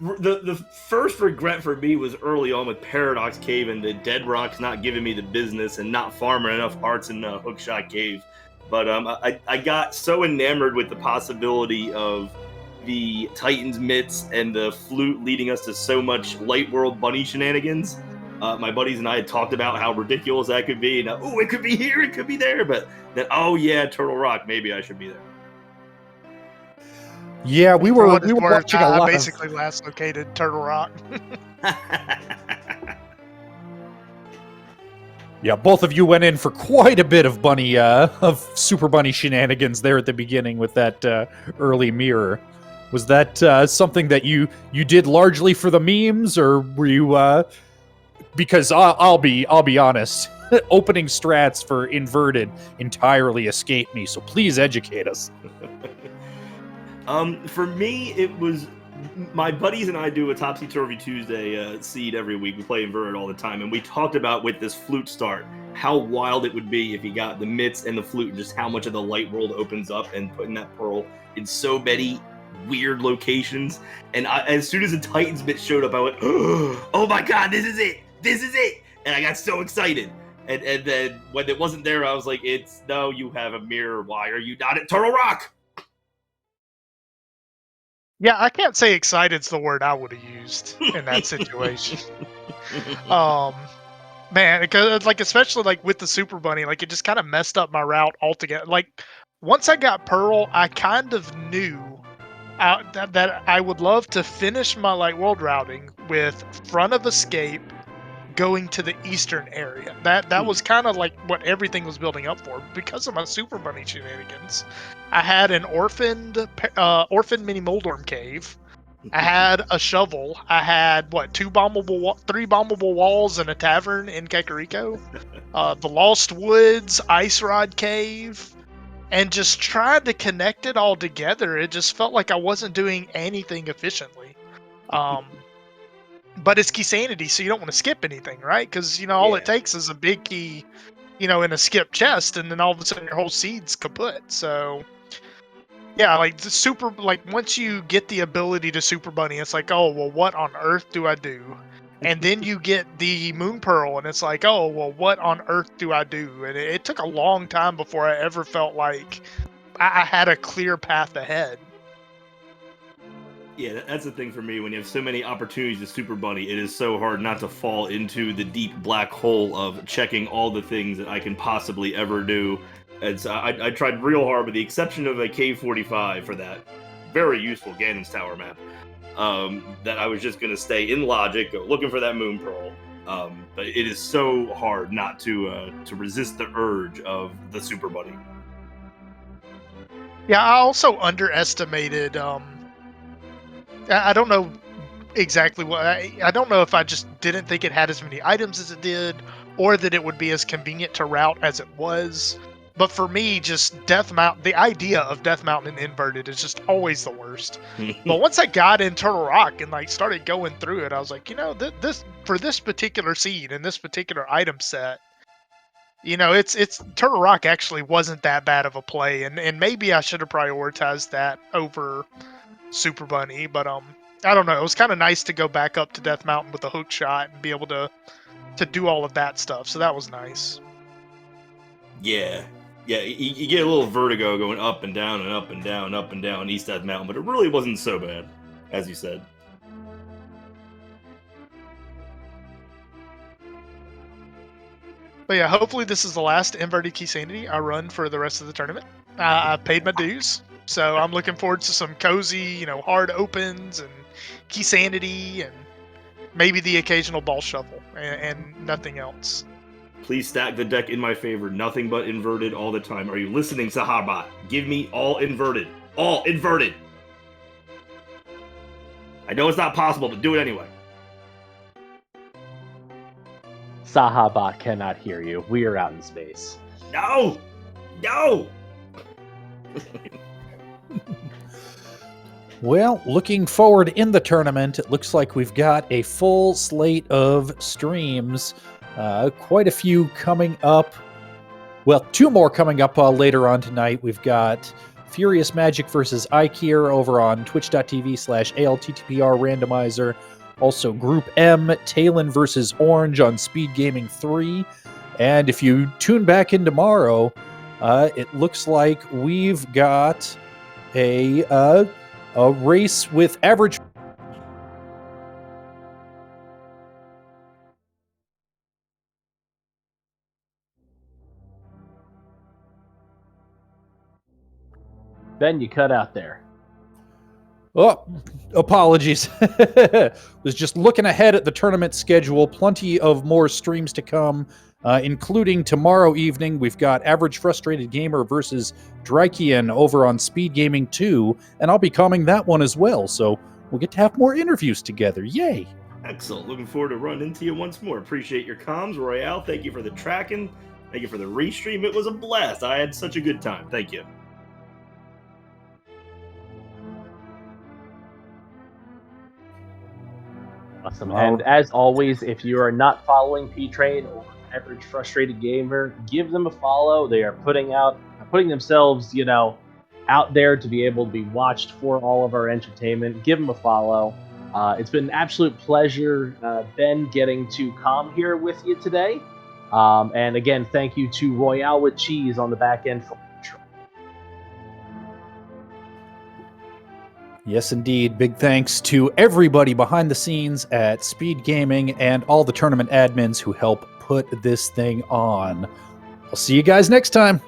D: The first regret for me was early on with Paradox Cave and the Dead Rocks not giving me the business and not farming enough hearts in Hookshot Cave. But I got so enamored with the possibility of the Titan's mitts and the flute leading us to so much Light World bunny shenanigans. My buddies and I had talked about how ridiculous that could be. And it could be here, it could be there. But then, oh yeah, Turtle Rock, maybe I should be there.
A: Yeah, we were watching a lot.
C: I basically last located Turtle Rock.
A: Yeah, both of you went in for quite a bit of Super Bunny shenanigans there at the beginning with that early mirror. Was that something that you did largely for the memes, or were you? Because I'll be honest, opening strats for Inverted entirely escaped me. So please educate us.
D: For me, it was my buddies and I do a Topsy Turvy Tuesday seed every week. We play Inverted all the time, and we talked about with this flute start how wild it would be if you got the mitts and the flute, and just how much of the light world opens up, and putting that pearl in so many weird locations. And as soon as the Titan's mitt showed up, I went, "Oh my god, this is it! This is it!" And I got so excited. And then when it wasn't there, I was like, "No, you have a mirror. Why are you not at Turtle Rock?"
C: Yeah, I can't say excited's the word I would have used in that situation. Man, because especially with the Super Bunny, it just kind of messed up my route altogether. Once I got Pearl, I kind of knew that I would love to finish my Light World routing with Front of Escape going to the eastern area. That was kind of what everything was building up for. Because of my Super Bunny shenanigans, I had an orphaned mini Moldorm cave. I had a shovel. I had three bombable walls and a tavern in Kakariko. The Lost Woods, Ice Rod Cave, and just tried to connect it all together. It just felt like I wasn't doing anything efficiently. But it's key sanity, so you don't want to skip anything, right? Because all it takes is a big key, in a skip chest, and then all of a sudden your whole seed's kaput. So yeah, once you get the ability to Super Bunny, it's oh well, what on earth do I do? And then you get the Moon Pearl, and it's oh well, what on earth do I do? And it took a long time before I ever felt like I had a clear path ahead.
D: Yeah, that's the thing for me. When you have so many opportunities to Super Bunny, it is so hard not to fall into the deep black hole of checking all the things that I can possibly ever do. And so I tried real hard, with the exception of a Cave 45 for that very useful Ganon's Tower map, that I was just going to stay in logic, go looking for that Moon Pearl. But it is so hard not to resist the urge of the Super Bunny.
C: Yeah, I also underestimated... I don't know exactly what... I don't know if I just didn't think it had as many items as it did, or that it would be as convenient to route as it was. But for me, just Death Mountain, the idea of Death Mountain and Inverted is just always the worst. But once I got in Turtle Rock and started going through it, I was like, this for this particular seed and this particular item set, it's Turtle Rock actually wasn't that bad of a play, and maybe I should have prioritized that over Super Bunny, but I don't know. It was kind of nice to go back up to Death Mountain with a hook shot and be able to do all of that stuff. So that was nice.
D: Yeah, you get a little vertigo going up and down and up and down, up and down East Death Mountain, but it really wasn't so bad, as you said.
C: But yeah, hopefully this is the last Inverted Key Sanity I run for the rest of the tournament. I've paid my dues. So I'm looking forward to some cozy, hard opens and Key Sanity and maybe the occasional ball shovel and nothing else.
D: Please stack the deck in my favor. Nothing but Inverted all the time. Are you listening, Sahabat? Give me all Inverted. All Inverted! I know it's not possible, but do it anyway.
B: Sahabat cannot hear you. We are out in space.
D: No!
A: Well, looking forward in the tournament, it looks like we've got a full slate of streams. Quite a few coming up. Well, 2 more coming up later on tonight. We've got Furious Magic versus Ikir over on twitch.tv/ALTTPR Randomizer. Also, Group M, Talon versus Orange on SpeedGaming 3. And if you tune back in tomorrow, it looks like we've got a race with average.
B: Ben, you cut out there.
A: Oh, apologies. Was just looking ahead at the tournament schedule. Plenty of more streams to come, including tomorrow evening. We've got Average Frustrated Gamer versus Drykian over on SpeedGaming 2, and I'll be coming that one as well. So we'll get to have more interviews together. Yay!
D: Excellent. Looking forward to running into you once more. Appreciate your comms, Royale. Thank you for the tracking. Thank you for the restream. It was a blast. I had such a good time. Thank you.
B: Awesome. And as always, if you are not following P-Train or Average Frustrated Gamer, give them a follow. They are putting themselves, out there to be able to be watched for all of our entertainment. Give them a follow. It's been an absolute pleasure, Ben, getting to come here with you today. And again, thank you to Royale with Cheese on the back end for
A: Yes, indeed. Big thanks to everybody behind the scenes at Speed Gaming and all the tournament admins who help put this thing on. I'll see you guys next time.